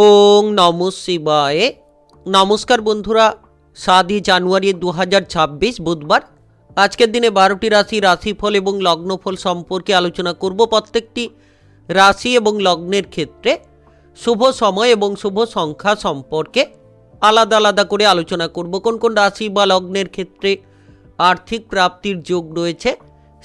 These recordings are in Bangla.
ওং নমঃ শিবায়। নমস্কার বন্ধুরা, 7 জানুয়ারি 2026 বুধবার। আজকের দিনে 12টি রাশিফল এবং লগ্নফল সম্পর্কে আলোচনা করব। প্রত্যেকটি রাশি এবং লগ্নের ক্ষেত্রে শুভ সময় এবং শুভ সংখ্যা সম্পর্কে আলাদা আলাদা করে আলোচনা করব। কোন কোন রাশি বা লগ্নের ক্ষেত্রে আর্থিক প্রাপ্তির যোগ রয়েছে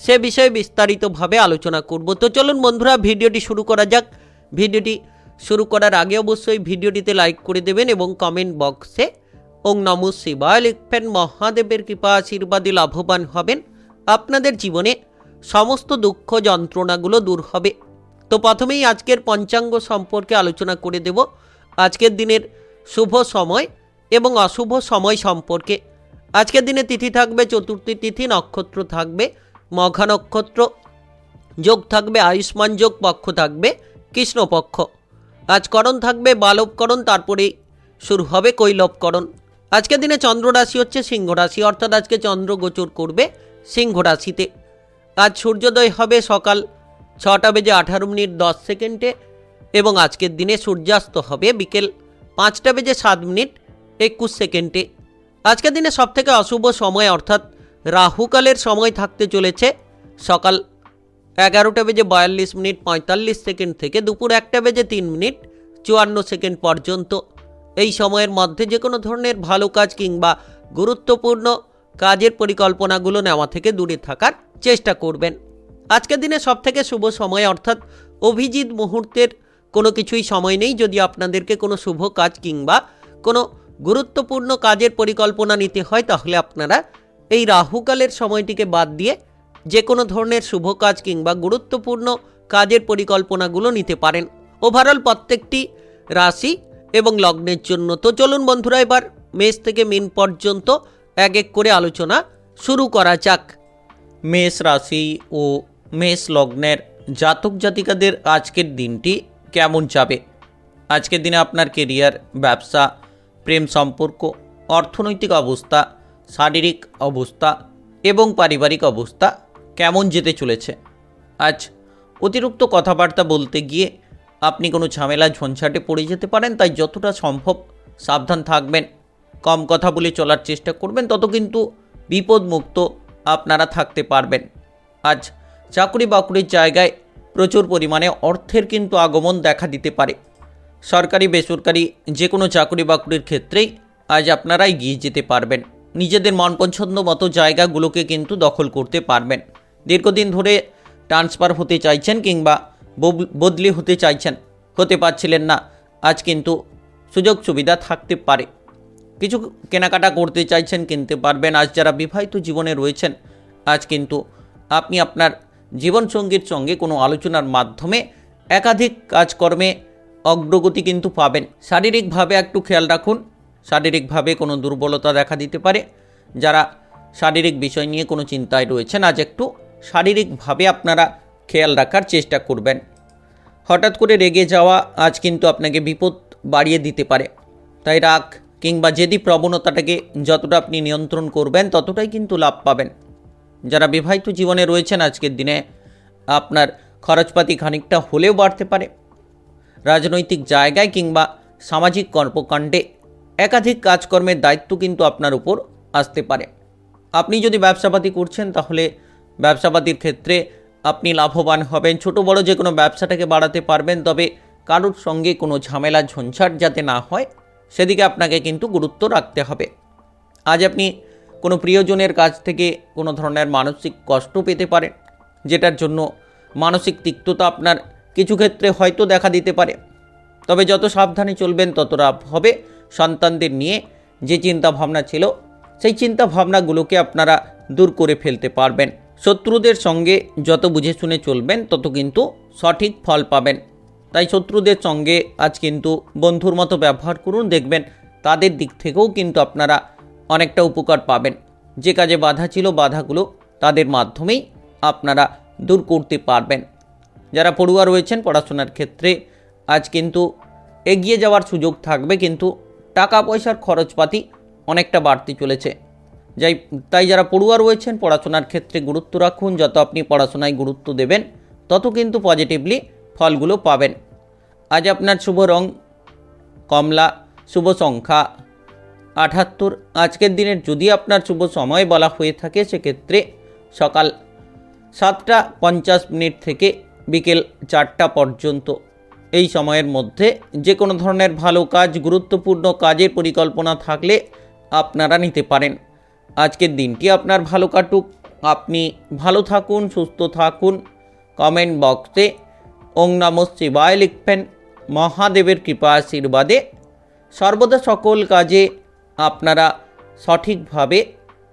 সে বিষয়ে বিস্তারিতভাবে আলোচনা করব। তো চলুন বন্ধুরা, ভিডিওটি শুরু করা যাক। ভিডিওটি শুরু করার আগে অবশ্যই ভিডিওটিতে লাইক করে দেবেন এবং কমেন্ট বক্সে ওং নমঃ শিবায় লিখবেন। মহাদেবের কৃপা আশীর্বাদে লাভবান হবেন, আপনাদের জীবনে সমস্ত দুঃখ যন্ত্রণাগুলো দূর হবে। তো প্রথমেই আজকের পঞ্চাঙ্গ সম্পর্কে আলোচনা করে দেব। আজকের দিনের শুভ সময় এবং অশুভ সময় সম্পর্কে। আজকের দিনে তিথি থাকবে চতুর্থী তিথি, নক্ষত্র থাকবে মঘা নক্ষত্র, যোগ থাকবে আয়ুষ্মান যোগ, পক্ষ থাকবে কৃষ্ণপক্ষ। আজ করণ থাকবে বালবকরণ, তারপরে শুরু হবে কৈলবকরণ। আজকের দিনে চন্দ্র রাশি হচ্ছে সিংহ রাশি, অর্থাৎ আজকে চন্দ্র গোচর করবে সিংহ রাশিতে। আজ সূর্যোদয় হবে সকাল 6:18:10 এবং আজকের দিনে সূর্যাস্ত হবে বিকেল 5:07:21। আজকের দিনে সবথেকে অশুভ সময় অর্থাৎ রাহুকালের সময় থাকতে চলেছে সকাল 11:42:45 থেকে দুপুর 1:03:54 পর্যন্ত। এই সময়ের মধ্যে যে কোনো ধরনের ভালো কাজ কিংবা গুরুত্বপূর্ণ কাজের পরিকল্পনাগুলো নেওয়া থেকে দূরে থাকার চেষ্টা করবেন। আজকের দিনে সবথেকে শুভ সময় অর্থাৎ অভিজিৎ মুহূর্তের কোনো কিছুই সময় নেই। যদি আপনাদেরকে কোনো শুভ কাজ কিংবা কোনো গুরুত্বপূর্ণ কাজের পরিকল্পনা নিতে হয় তাহলে আপনারা এই রাহুকালের সময়টিকে বাদ দিয়ে যে কোনো ধরনের শুভ কাজ কিংবা গুরুত্বপূর্ণ কাজের পরিকল্পনাগুলো নিতে পারেন ওভারঅল প্রত্যেকটি রাশি এবং লগ্নের জন্য। তো চলুন বন্ধুরা, এবার মেষ থেকে মীন পর্যন্ত এক এক করে আলোচনা শুরু করা যাক। মেষ রাশি ও মেষ লগ্নের জাতক জাতিকাদের আজকের দিনটি কেমন যাবে? আজকের দিনে আপনার কেরিয়ার, ব্যবসা, প্রেম সম্পর্ক, অর্থনৈতিক অবস্থা, শারীরিক অবস্থা এবং পারিবারিক অবস্থা কেমন যেতে চলেছে? আজ অতিরিক্ত কথাবার্তা বলতে গিয়ে আপনি কোনো ঝামেলা ঝঞ্ঝাটে পড়ে যেতে পারেন, তাই যতটা সম্ভব সাবধান থাকবেন। কম কথা বলে চলার চেষ্টা করবেন, তত কিন্তু বিপদমুক্ত আপনারা থাকতে পারবেন। আজ চাকরি বাকরির জায়গায় প্রচুর পরিমাণে অর্থের কিন্তু আগমন দেখা দিতে পারে। সরকারি বেসরকারি যে কোনো চাকরি বাকরির ক্ষেত্রেই আজ আপনারা এগিয়ে যেতে পারবেন। নিজেদের মনপছন্দ মতো জায়গাগুলোকে কিন্তু দখল করতে পারবেন। দীর্ঘদিন ধরে ট্রান্সফার হতে চাইছেন কিংবা বদলি হতে চাইছেন, হতে পারছিলেন না, আজ কিন্তু সুযোগ সুবিধা থাকতে পারে। কিছু কেনাকাটা করতে চাইছেন, কিনতে পারবেন। আজ যারা বিবাহিত জীবনে রয়েছেন, আজ কিন্তু আপনি আপনার জীবনসঙ্গীর সঙ্গে কোনো আলোচনার মাধ্যমে একাধিক কাজকর্মে অগ্রগতি কিন্তু পাবেন। শারীরিকভাবে একটু খেয়াল রাখুন, শারীরিকভাবে কোনো দুর্বলতা দেখা দিতে পারে। যারা শারীরিক বিষয় নিয়ে কোনো চিন্তায় রয়েছেন, আজ একটু শারীরিকভাবে আপনারা খেয়াল রাখার চেষ্টা করবেন। হঠাৎ করে রেগে যাওয়া আজ কিন্তু আপনাকে বিপদ বাড়িয়ে দিতে পারে, তাই রাগ কিংবা জেদি প্রবণতাটাকে যতটা আপনি নিয়ন্ত্রণ করবেন ততটাই কিন্তু লাভ পাবেন। যারা বিবাহিত জীবনে রয়েছেন, আজকের দিনে আপনার খরচপাতি খানিকটা হলেও বাড়তে পারে। রাজনৈতিক জায়গায় কিংবা সামাজিক কর্মকাণ্ডে একাধিক কাজকর্মের দায়িত্ব কিন্তু আপনার উপর আসতে পারে। আপনি যদি ব্যবসাপাতি করছেন তাহলে ব্যবসাপাতির ক্ষেত্রে আপনি লাভবান হবেন। ছোট বড় যে কোনো ব্যবসাটাকে বাড়াতে পারবেন, তবে কারোর সঙ্গে কোনো ঝামেলা ঝঞ্ঝাট যাতে না হয় সেদিকে আপনাকে কিন্তু গুরুত্ব রাখতে হবে। আজ আপনি কোনো প্রিয়জনের কাছ থেকে কোনো ধরনের মানসিক কষ্ট পেতে পারেন, যেটার জন্য মানসিক তিক্ততা আপনার কিছু ক্ষেত্রে হয়তো দেখা দিতে পারে। তবে যত সাবধানে চলবেন তত লাভ হবে। সন্তানদের নিয়ে যে চিন্তা ভাবনা ছিল সেই চিন্তা ভাবনাগুলোকে আপনারা দূর করে ফেলতে পারবেন। শত্রুদের সঙ্গে যত বুঝে শুনে চলবেন তত কিন্তু সঠিক ফল পাবেন। তাই শত্রুদের সঙ্গে আজ কিন্তু বন্ধুর মতো ব্যবহার করুন, দেখবেন তাদের দিক থেকেও কিন্তু আপনারা অনেকটা উপকার পাবেন। যে কাজে বাধা ছিল, বাধাগুলো তাদের মাধ্যমেই আপনারা দূর করতে পারবেন। যারা পড়ুয়া রয়েছেন, পড়াশোনার ক্ষেত্রে আজ কিন্তু এগিয়ে যাওয়ার সুযোগ থাকবে, কিন্তু টাকা পয়সার খরচপাতি অনেকটা বাড়তে চলেছে। তাই যারা পড়ুয়া রয়েছেন, পড়াশোনার ক্ষেত্রে গুরুত্ব রাখুন। যত আপনি পড়াশোনায় গুরুত্ব দেবেন তত কিন্তু পজিটিভলি ফলগুলো পাবেন। আজ আপনার শুভ রং কমলা, শুভ সংখ্যা 78। আজকের দিনের যদি আপনার শুভ সময় বলা হয়ে থাকে সেক্ষেত্রে সকাল 7টা 50 থেকে বিকেল 4টা পর্যন্ত। এই সময়ের মধ্যে যে কোনো ধরনের ভালো কাজ, গুরুত্বপূর্ণ কাজের পরিকল্পনা থাকলে আপনারা নিতে পারেন। আজকের দিনটি আপনার ভালো কাটুক, আপনি ভালো থাকুন, সুস্থ থাকুন। কমেন্ট বক্সে ওং নমঃ শিবায় লিখবেন। মহাদেবের কৃপা আশীর্বাদে সর্বদা সকল কাজে আপনারা সঠিকভাবে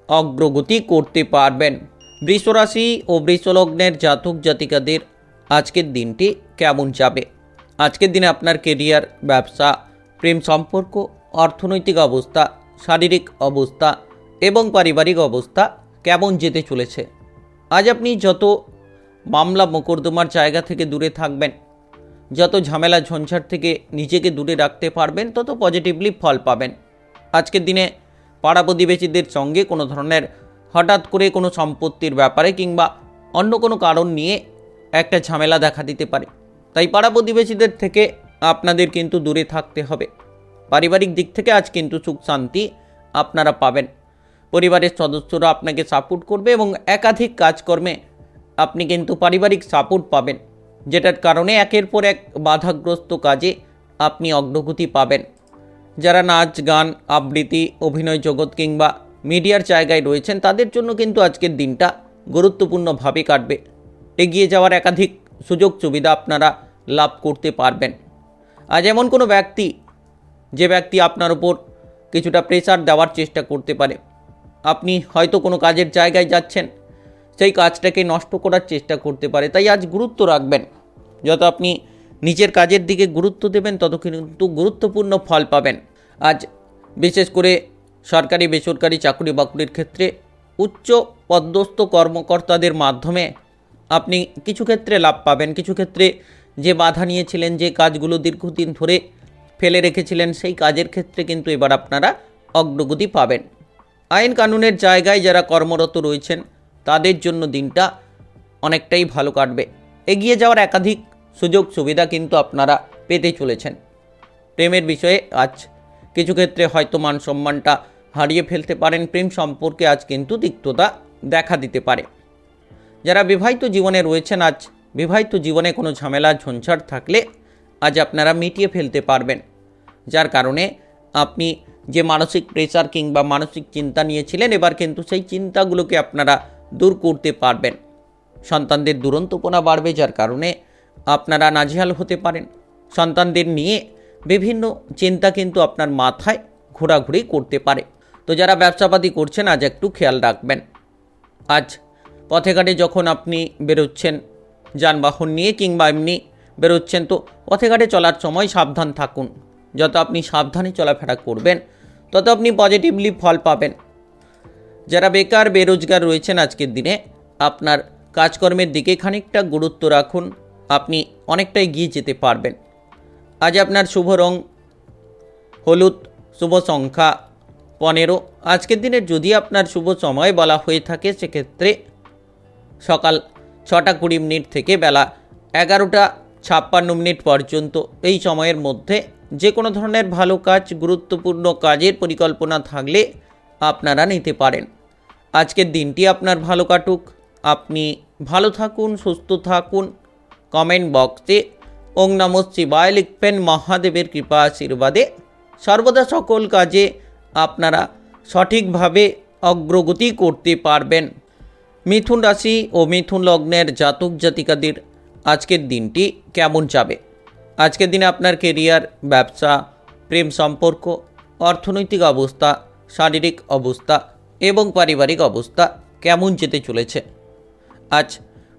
অগ্রগতি করতে পারবেন। বৃষরাশি ও বৃষলগ্নের জাতক জাতিকাদের আজকের দিনটি কেমন যাবে? আজকের দিনে আপনার কেরিয়ার, ব্যবসা, প্রেম সম্পর্ক, অর্থনৈতিক অবস্থা, শারীরিক অবস্থা এবং পারিবারিক অবস্থা কেমন যেতে চলেছে? আজ আপনি যত মামলা মোকদ্দমার জায়গা থেকে দূরে থাকবেন, যত ঝামেলা ঝঞ্ঝাট থেকে নিজেকে দূরে রাখতে পারবেন, তত পজিটিভলি ফল পাবেন। আজকের দিনে পাড়া প্রতিবেশীদের সঙ্গে কোনো ধরনের হঠাৎ করে কোনো সম্পত্তির ব্যাপারে কিংবা অন্য কোনো কারণ নিয়ে একটা ঝামেলা দেখা দিতে পারে, তাই পাড়া প্রতিবেশীদের থেকে আপনাদের কিন্তু দূরে থাকতে হবে। পারিবারিক দিক থেকে আজ কিন্তু সুখ শান্তি আপনারা পাবেন। পরিবারের সদস্যরা আপনাকে সাপোর্ট করবে এবং একাধিক কাজকর্মে আপনি কিন্তু পারিবারিক সাপোর্ট পাবেন, যেটার কারণে একের পর এক বাধাগ্রস্ত কাজে আপনি অগ্রগতি পাবেন। যারা নাচ, গান, আবৃত্তি, অভিনয় জগৎ কিংবা মিডিয়ার জায়গায় রয়েছেন তাদের জন্য কিন্তু আজকের দিনটা গুরুত্বপূর্ণভাবে কাটবে। এগিয়ে যাওয়ার একাধিক সুযোগ সুবিধা আপনারা লাভ করতে পারবেন। আজ এমন কোনো ব্যক্তি, যে ব্যক্তি আপনার উপর কিছুটা প্রেসার দেওয়ার চেষ্টা করতে পারে, আপনি হয়তো কোনো কাজের জায়গায় যাচ্ছেন, সেই কাজটাকে নষ্ট করার চেষ্টা করতে পারে, তাই আজ গুরুত্ব রাখবেন। যত আপনি নিজের কাজের দিকে গুরুত্ব দেবেন তত কিন্তু গুরুত্বপূর্ণ ফল পাবেন। আজ বিশেষ করে সরকারি বেসরকারি চাকরি বাকরির ক্ষেত্রে উচ্চ পদস্থ কর্মকর্তাদের মাধ্যমে আপনি কিছু ক্ষেত্রে লাভ পাবেন। কিছু ক্ষেত্রে যে বাধা নিয়েছিলেন, যে কাজগুলো দীর্ঘদিন ধরে ফেলে রেখেছিলেন, সেই কাজের ক্ষেত্রে কিন্তু এবার আপনারা অগ্রগতি পাবেন। আইন কানুনের জায়গায় যারা কর্মরত রয়েছেন তাদের জন্য দিনটা অনেকটাই ভালো কাটবে। এগিয়ে যাওয়ার একাধিক সুযোগ সুবিধা কিন্তু আপনারা পেতে চলেছেন। প্রেমের বিষয়ে আজ কিছু ক্ষেত্রে হয়তো মান সম্মানটা হারিয়ে ফেলতে পারেন। প্রেম সম্পর্কে আজ কিন্তু তিক্ততা দেখা দিতে পারে। যারা বিবাহিত জীবনে রয়েছেন, আজ বিবাহিত জীবনে কোনো ঝামেলা ঝঞ্ঝাট থাকলে আজ আপনারা মিটিয়ে ফেলতে পারবেন, যার কারণে আপনি যে মানসিক প্রেসার কিংবা মানসিক চিন্তা নিয়েছিলেন এবার কিন্তু সেই চিন্তাগুলোকে আপনারা দূর করতে পারবেন। সন্তানদের দুরন্তপনা বাড়বে, যার কারণে আপনারা নাজেহাল হতে পারেন। সন্তানদের নিয়ে বিভিন্ন চিন্তা কিন্তু আপনার মাথায় ঘোরাঘুরি করতে পারে। তো যারা ব্যবসাপাতি করছেন আজ একটু খেয়াল রাখবেন। আজ পথে ঘাটে যখন আপনি বেরোচ্ছেন যানবাহন নিয়ে কিংবা এমনি বেরোচ্ছেন, তো পথে ঘাটে চলার সময় সাবধান থাকুন। যত আপনি সাবধানে চলাফেরা করবেন তত আপনি পজিটিভলি ফল পাবেন। যারা বেকার বেরোজগার রয়েছেন আজকের দিনে আপনার কাজকর্মের দিকে খানিকটা গুরুত্ব রাখুন, আপনি অনেকটা এগিয়ে যেতে পারবেন। আজ আপনার শুভ রং হলুদ, শুভ সংখ্যা 15। আজকের দিনে যদি আপনার শুভ সময় বলা হয়ে থাকে সেক্ষেত্রে সকাল 6টা 20 থেকে বেলা 11টা 56 পর্যন্ত। এই সময়ের মধ্যে যে কোনো ধরনের ভালো কাজ, গুরুত্বপূর্ণ কাজের পরিকল্পনা থাকলে আপনারা নিতে পারেন। আজকের দিনটি আপনার ভালো কাটুক, আপনি ভালো থাকুন, সুস্থ থাকুন। কমেন্ট বক্সে ওং নমঃ শিবায় লিখবেন। মহাদেবের কৃপা আশীর্বাদে সর্বদা সকল কাজে আপনারা সঠিকভাবে অগ্রগতি করতে পারবেন। মিথুন রাশি ও মিথুন লগ্নের জাতক জাতিকাদের আজকের দিনটি কেমন যাবে? আজকের দিনে আপনার কেরিয়ার, ব্যবসা, প্রেম সম্পর্ক, অর্থনৈতিক অবস্থা, শারীরিক অবস্থা এবং পারিবারিক অবস্থা কেমন যেতে চলেছে? আজ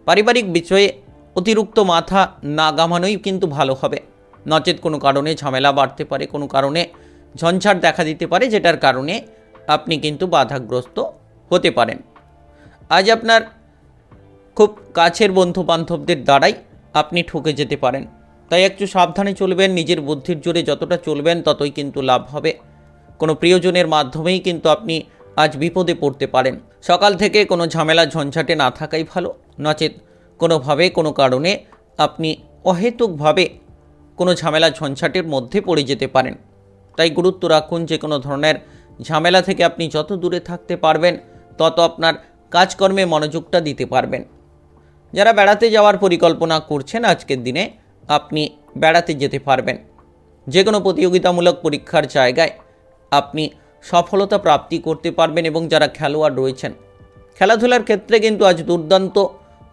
পারিবারিক বিষয়ে অতিরিক্ত মাথা না ঘামানোই কিন্তু ভালো হবে, নচেত কোনো কারণে ঝামেলা বাড়তে পারে, কোনো কারণে ঝঞ্ঝাট দেখা দিতে পারে, যেটার কারণে আপনি কিন্তু বাধাগ্রস্ত হতে পারেন। আজ আপনার খুব কাছের বন্ধু বান্ধবদের দ্বারাই আপনি ঠকে যেতে পারেন, তাই একটু সাবধানে চলবেন। নিজের বুদ্ধির জোরে যতটা চলবেন ততই কিন্তু লাভ হবে। কোনো প্রিয়জনের মাধ্যমেই কিন্তু আপনি আজ বিপদে পড়তে পারেন। সকাল থেকে কোনো ঝামেলা ঝঞ্ঝাটে না থাকাই ভালো, নচেত কোনোভাবে কোনো কারণে আপনি অহেতুকভাবে কোনো ঝামেলা ঝঞ্ঝাটের মধ্যে পড়ে যেতে পারেন। তাই গুরুত্ব রাখুন, যে কোনো ধরনের ঝামেলা থেকে আপনি যত দূরে থাকতে পারবেন তত আপনার কাজকর্মে মনোযোগটা দিতে পারবেন। যারা বেড়াতে যাওয়ার পরিকল্পনা করছেন আজকের দিনে আপনি বেড়াতে যেতে পারবেন। যে কোনো প্রতিযোগিতামূলক পরীক্ষার জায়গায় আপনি সফলতা প্রাপ্তি করতে পারবেন এবং যারা খেলোয়াড় রয়েছেন খেলাধুলার ক্ষেত্রে কিন্তু আজ দুর্দান্ত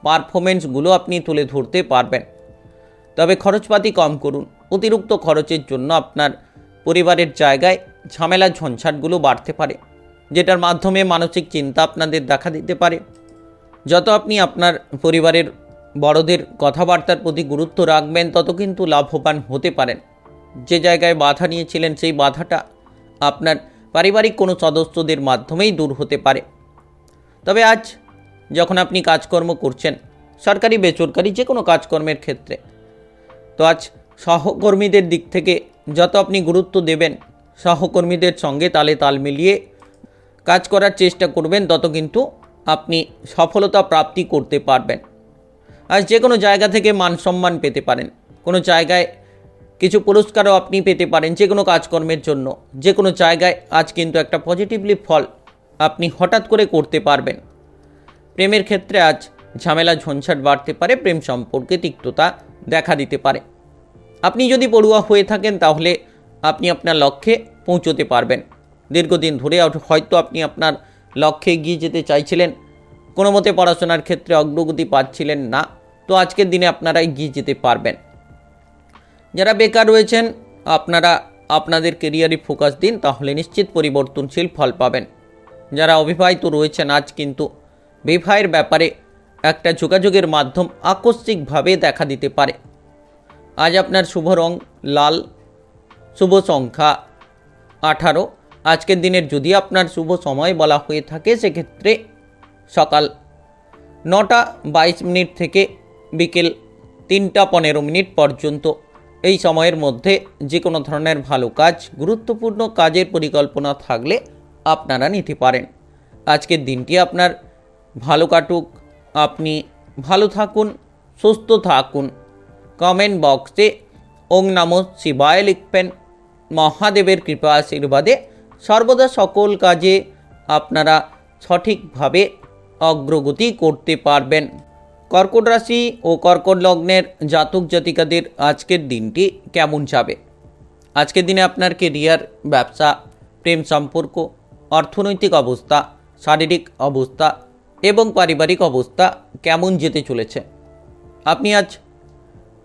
পারফরমেন্সগুলো আপনি তুলে ধরতে পারবেন। তবে খরচপাতি কম করুন। অতিরিক্ত খরচের জন্য আপনার পরিবারের জায়গায় ঝামেলা ঝঞ্ঝাটগুলো বাড়তে পারে, যেটার মাধ্যমে মানসিক চিন্তা আপনাদের দেখা দিতে পারে। যত আপনি আপনার পরিবারের বড়দের কথাবার্তার প্রতি গুরুত্ব রাখবেন তত কিন্তু লাভবান হতে পারেন। যে জায়গায় বাধা নিয়েছিলেন সেই বাধাটা আপনার পারিবারিক কোনো সদস্যদের মাধ্যমেই দূর হতে পারে। তবে আজ যখন আপনি কাজকর্ম করছেন, সরকারি বেসরকারি যে কোনো কাজকর্মের ক্ষেত্রে, তো আজ সহকর্মীদের দিক থেকে যত আপনি গুরুত্ব দেবেন, সহকর্মীদের সঙ্গে তালে তাল মিলিয়ে কাজ করার চেষ্টা করবেন, তত কিন্তু আপনি সফলতা প্রাপ্তি করতে পারবেন। আজ যে কোনো জায়গা থেকে মান সম্মান পেতে পারেন, কোনো জায়গায় কিছু পুরস্কারও আপনি পেতে পারেন। যে কোনো কাজকর্মের জন্য যে কোনো জায়গায় আজ কিন্তু একটা পজিটিভলি ফল আপনি হঠাৎ করে করতে পারবেন। প্রেমের ক্ষেত্রে আজ ঝামেলা ঝঞ্ঝাট বাড়তে পারে, প্রেম সম্পর্কে তিক্ততা দেখা দিতে পারে। আপনি যদি পড়ুয়া হয়ে থাকেন তাহলে আপনি আপনার লক্ষ্যে পৌঁছতে পারবেন। দীর্ঘদিন ধরে হয়তো আপনি আপনার লক্ষ্যে এগিয়ে যেতে চাইছিলেন, কোনো মতে পড়াশোনার ক্ষেত্রে অগ্রগতি পাচ্ছিলেন না, তো আজকের দিনে আপনারা এগিয়ে যেতে পারবেন। যারা বেকার রয়েছেন আপনারা আপনাদের কেরিয়ারে ফোকাস দিন, তাহলে নিশ্চিত পরিবর্তনশীল ফল পাবেন। যারা অবিবাহিত রয়েছেন আজ কিন্তু বিবাহের ব্যাপারে একটা যোগাযোগের মাধ্যম আকস্মিকভাবে দেখা দিতে পারে। আজ আপনার শুভ রং লাল, শুভ সংখ্যা 18। আজকের দিনের যদি আপনার শুভ সময় বলা হয়ে থাকে সেক্ষেত্রে সকাল 9:22 থেকে বিকেল 3:15 পর্যন্ত। এই সময়ের মধ্যে যে কোনো ধরনের ভালো কাজ, গুরুত্বপূর্ণ কাজের পরিকল্পনা থাকলে আপনারা নিতে পারেন। আজকের দিনটি আপনার ভালো কাটুক, আপনি ভালো থাকুন, সুস্থ থাকুন। কমেন্ট বক্সে ওং নমঃ শিবায় লিখবেন। মহাদেবের কৃপা আশীর্বাদে সর্বদা সকল কাজে আপনারা সঠিকভাবে অগ্রগতি করতে পারবেন। কর্কট রাশি ও কর্কট লগ্নের জাতক জাতিকাদের আজকের দিনটি কেমন যাবে? আজকের দিনে আপনার কেরিয়ার, ব্যবসা, প্রেম সম্পর্ক, অর্থনৈতিক অবস্থা, শারীরিক অবস্থা এবং পারিবারিক অবস্থা কেমন যেতে চলেছে? আপনি আজ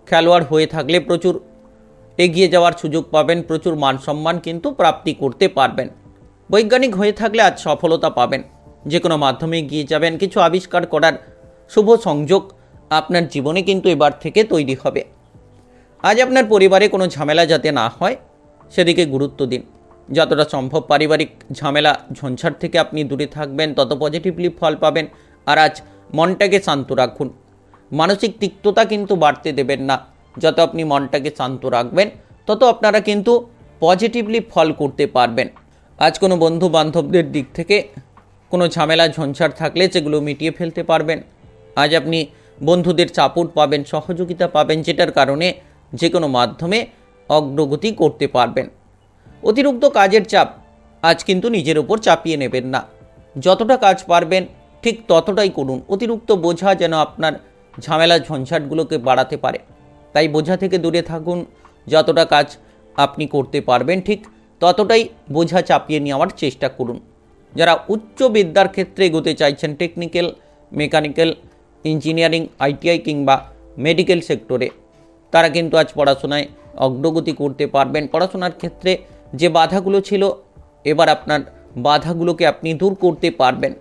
খেলোয়াড় হয়ে থাকলে প্রচুর এগিয়ে যাওয়ার সুযোগ পাবেন, প্রচুর মান সম্মান কিন্তু প্রাপ্তি করতে পারবেন। বৈজ্ঞানিক হয়ে থাকলে আজ সফলতা পাবেন, যে কোনো মাধ্যমে এগিয়ে যাবেন। কিছু আবিষ্কার করার শুভ সংযোগ আপনার জীবনে কিন্তু এবার থেকে তৈরি হবে। আজ আপনার পরিবারে কোনো ঝামেলা যাতে না হয় সেদিকে গুরুত্ব দিন। যতটা সম্ভব পারিবারিক ঝামেলা ঝঞ্ঝাট থেকে আপনি দূরে থাকবেন, তত পজিটিভলি ফল পাবেন। আর আজ মনটাকে শান্ত রাখুন, মানসিক তিক্ততা কিন্তু বাড়তে দেবেন না। যত আপনি মনটাকে শান্ত রাখবেন তত আপনারা কিন্তু পজিটিভলি ফল করতে পারবেন। আজ কোনো বন্ধু বান্ধবদের দিক থেকে কোনো ঝামেলা ঝঞ্ঝাট থাকলে সেগুলো মিটিয়ে ফেলতে পারবেন। আজ আপনি বন্ধুদের সাপোর্ট পাবেন, সহযোগিতা পাবেন, যেটার কারণে যে কোনো মাধ্যমে অগ্রগতি করতে পারবেন। অতিরিক্ত কাজের চাপ আজ কিন্তু নিজের ওপর চাপিয়ে নেবেন না। যতটা কাজ পারবেন ঠিক ততটাই করুন। অতিরিক্ত বোঝা যেন আপনার ঝামেলা ঝঞ্ঝাটগুলোকে বাড়াতে পারে, তাই বোঝা থেকে দূরে থাকুন। যতটা কাজ আপনি করতে পারবেন ঠিক ততটাই বোঝা চাপিয়ে নেওয়ার চেষ্টা করুন। যারা উচ্চ বিদ্যার ক্ষেত্রে এগোতে চাইছেন, টেকনিক্যাল, মেকানিক্যাল, ইঞ্জিনিয়ারিং, আইটিআই কিংবা মেডিকেল সেক্টরে, তারা কিন্তু আজ পড়াশোনায় অগ্রগতি করতে পারবেন। পড়াশোনার ক্ষেত্রে যে বাধাগুলো ছিল এবার আপনার বাধাগুলোকে আপনি দূর করতে পারবেন।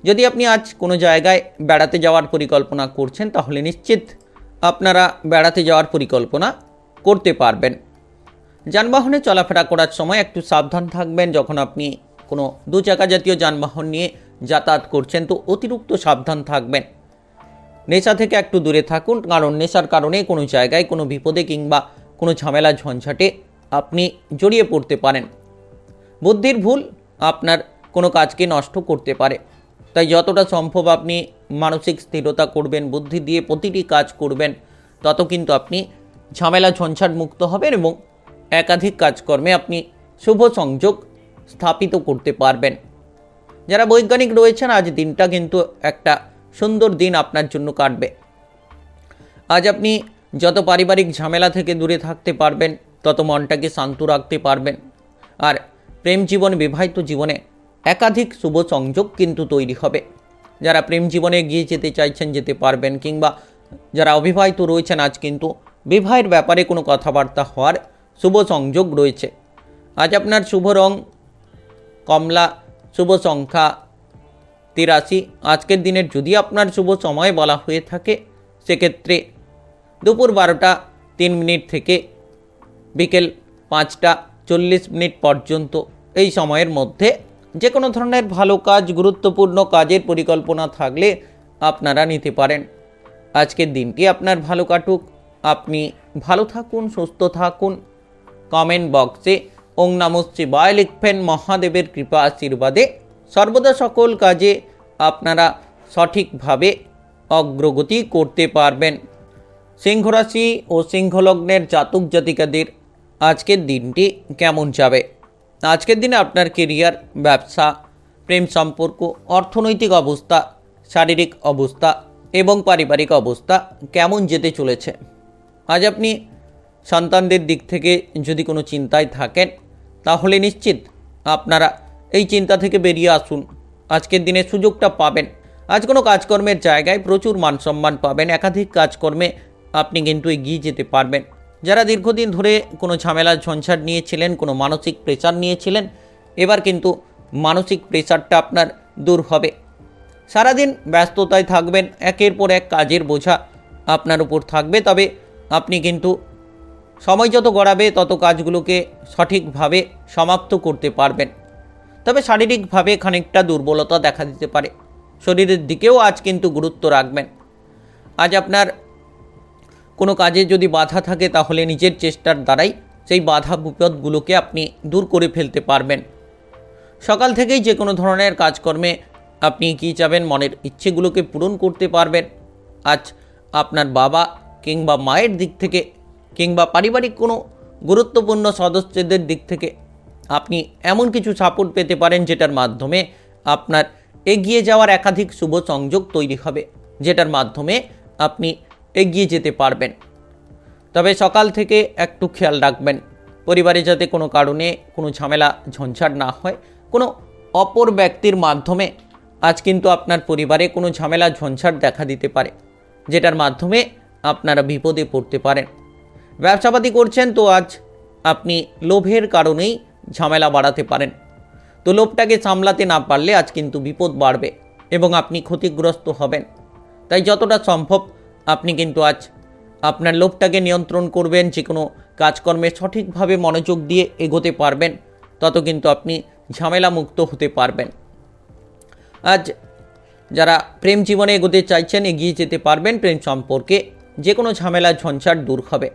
যদি আপনি আজ কোনো জায়গায় বেড়াতে যাওয়ার পরিকল্পনা করছেন তাহলে নিশ্চিত আপনারা বেড়াতে যাওয়ার পরিকল্পনা করতে পারবেন। যানবাহনে চলাফেরা করার সময় একটু সাবধান থাকবেন। যখন আপনি কোনো দু চাকা জাতীয় যানবাহন নিয়ে যাতায়াত করছেন তো অতিরিক্ত সাবধান থাকবেন। নেশা থেকে একটু দূরে থাকুন, কারণ নেশার কারণে কোনো জায়গায় কোনো বিপদে কিংবা কোনো ঝামেলা ঝঞ্ঝাটে আপনি জড়িয়ে পড়তে পারেন। বুদ্ধির ভুল আপনার কোনো কাজকে নষ্ট করতে পারে, তাই যতটা সম্ভব আপনি মানসিক স্থিরতা করবেন, বুদ্ধি দিয়ে প্রতিটি কাজ করবেন, তত কিন্তু আপনি ঝামেলা ঝঞ্ঝাট মুক্ত হবেন এবং একাধিক কাজকর্মে আপনি শুভ সংযোগ স্থাপিত করতে পারবেন। যারা বৈজ্ঞানিক রয়েছেন, আজ দিনটা কিন্তু একটা সুন্দর দিন আপনার জন্য কাটবে। আজ আপনি যত পারিবারিক ঝামেলা থেকে দূরে থাকতে পারবেন, তত মনটাকে শান্ত রাখতে পারবেন। আর প্রেম জীবন, বিবাহিত জীবনে একাধিক শুভ সংযোগ কিন্তু তৈরি হবে। যারা প্রেম জীবনে এগিয়ে যেতে চাইছেন, যেতে পারবেন, কিংবা যারা অবিবাহিত রয়েছেন, আজ কিন্তু বিবাহের ব্যাপারে কোনো কথাবার্তা হওয়ার শুভ সংযোগ রয়েছে। আজ আপনার শুভ রং কমলা, শুভ সংখ্যা 83। আজকের দিনের যদি আপনার শুভ সময় বলা হয়ে থাকে, সেক্ষেত্রে দুপুর 12টা 3 মিনিট থেকে বিকেল 5টা 40 মিনিট পর্যন্ত এই সময়ের মধ্যে যে কোনো ধরনের ভালো কাজ, গুরুত্বপূর্ণ কাজের পরিকল্পনা থাকলে আপনারা নিতে পারেন। আজকের দিনটি আপনার ভালো কাটুক, আপনি ভালো থাকুন, সুস্থ থাকুন। কমেন্ট বক্সে ওং নমঃ শিবায় লিখবেন। মহাদেবের কৃপা আশীর্বাদে সর্বদা সকল কাজে আপনারা সঠিকভাবে অগ্রগতি করতে পারবেন। সিংহ রাশি ও সিংহলগ্নের জাতক জাতিকাদের আজকের দিনটি কেমন যাবে? আজকের দিনে আপনার কেরিয়ার, ব্যবসা, প্রেম সম্পর্ক, অর্থনৈতিক অবস্থা, শারীরিক অবস্থা এবং পারিবারিক অবস্থা কেমন যেতে চলেছে? আজ আপনি সন্তানদের দিক থেকে যদি কোনো চিন্তায় থাকেন, তাহলে নিশ্চিত আপনারা এই চিন্তা থেকে বেরিয়ে আসুন। আজকের দিনে সুযোগটা পাবেন। আজ কোনো কাজকর্মের জায়গায় প্রচুর মানসম্মান পাবেন। একাধিক কাজকর্মে আপনি কিন্তু এগিয়ে যেতে পারবেন। যারা দীর্ঘদিন ধরে কোনো ঝামেলা ঝঞ্ঝাট নিয়েছিলেন, কোনো মানসিক প্রেশার নিয়েছিলেন, এবার কিন্তু মানসিক প্রেশারটা আপনার দূর হবে। সারাদিন ব্যস্ততায় থাকবেন, একের পর এক কাজের বোঝা আপনার উপর থাকবে। তবে আপনি কিন্তু সময় যত গড়াবে, তত কাজগুলোকে সঠিকভাবে সমাপ্ত করতে পারবেন। তবে শারীরিকভাবে খানিকটা দুর্বলতা দেখা দিতে পারে। শরীরের দিকেও আজ কিন্তু গুরুত্ব রাখবেন। আজ আপনার কোনো কাজে যদি বাধা থাকে, তাহলে নিজের চেষ্টার দ্বারাই সেই বাধা বিপদগুলোকে আপনি দূর করে ফেলতে পারবেন। সকাল থেকেই যে কোনো ধরনের কাজকর্মে আপনি এগিয়ে যাবেন, মনের ইচ্ছেগুলোকে পূরণ করতে পারবেন। আজ আপনার বাবা কিংবা মায়ের দিক থেকে, কিংবা পারিবারিক কোনো গুরুত্বপূর্ণ সদস্যদের দিক থেকে আপনি এমন কিছু সাপোর্ট পেতে পারেন, যেটার মাধ্যমে আপনার এগিয়ে যাওয়ার একাধিক শুভ সংযোগ তৈরি হবে, যেটার মাধ্যমে আপনি এগিয়ে যেতে পারবেন। তবে সকাল থেকে একটু খেয়াল রাখবেন, পরিবারে যাতে কোনো কারণে কোনো ঝামেলা ঝঞ্ঝাট না হয়। কোনো অপর ব্যক্তির মাধ্যমে আজ কিন্তু আপনার পরিবারে কোনো ঝামেলা ঝঞ্ঝাট দেখা দিতে পারে, যেটার মাধ্যমে আপনারা বিপদে পড়তে পারেন। ব্যবসাপাতি করছেন, তো আজ আপনি লোভের কারণেই ঝামেলা বাড়াতে পারেন। তো লোভটাকে সামলাতে না পারলে আজ কিন্তু বিপদ বাড়বে এবং আপনি ক্ষতিগ্রস্ত হবেন। তাই যতটা সম্ভব আপনি কিন্তু আজ আপনার লোভটাকে নিয়ন্ত্রণ করবেন। যে কোনো কাজকর্মে সঠিকভাবে মনোযোগ দিয়ে এগোতে পারবেন, তত কিন্তু আপনি ঝামেলা মুক্ত হতে পারবেন। আজ যারা প্রেম জীবনে এগোতে চাইছেন, এগিয়ে যেতে পারবেন। প্রেম সম্পর্কে যে কোনো ঝামেলা ঝঞ্ঝাট দূর হবে।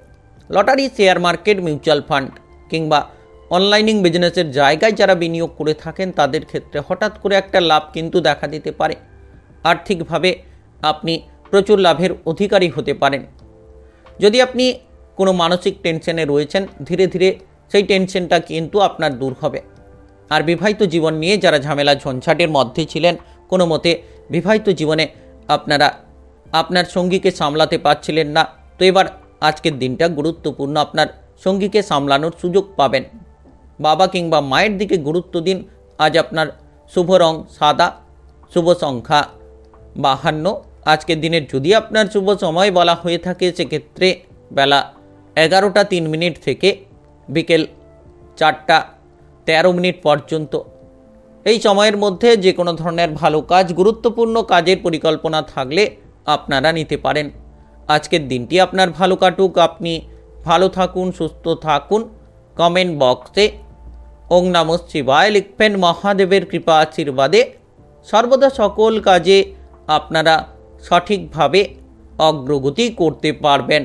Lottery, share market, mutual fund কিংবা অনলাইনিং বিজনেসের জায়গায় যারা বিনিয়োগ করে থাকেন, তাদের ক্ষেত্রে হঠাৎ করে একটা লাভ কিন্তু দেখা দিতে পারে। আর্থিকভাবে আপনি প্রচুর লাভের অধিকারী হতে পারেন। যদি আপনি কোনো মানসিক টেনশনে রয়েছেন, ধীরে ধীরে সেই টেনশনটা কিন্তু আপনার দূর হবে। আর বিবাহিত জীবন নিয়ে যারা ঝামেলা ঝঞ্ঝাটের মধ্যে ছিলেন, কোনো মতে বিবাহিত জীবনে আপনারা আপনার সঙ্গীকে সামলাতে পারছিলেন না, তো এবার আজকের দিনটা গুরুত্বপূর্ণ। আপনার সঙ্গীকে সামলানোর সুযোগ পাবেন। বাবা কিংবা মায়ের দিকে গুরুত্ব দিন। আজ আপনার শুভ রং সাদা, শুভ সংখ্যা 52। আজকের দিনের যদি আপনার শুভ সময় বলা হয়ে থাকে, সেক্ষেত্রে বেলা 11টা 3 মিনিট থেকে বিকেল 4টা 13 মিনিট পর্যন্ত এই সময়ের মধ্যে যে কোনো ধরনের ভালো কাজ, গুরুত্বপূর্ণ কাজের পরিকল্পনা থাকলে আপনারা নিতে পারেন। আজকের দিনটি আপনার ভালো কাটুক, আপনি ভালো থাকুন, সুস্থ থাকুন। কমেন্ট বক্সে ওং নমঃ শিবায় লিখবেন। মহাদেবের কৃপা আশীর্বাদে সর্বদা সকল কাজে আপনারা সঠিকভাবে অগ্রগতি করতে পারবেন।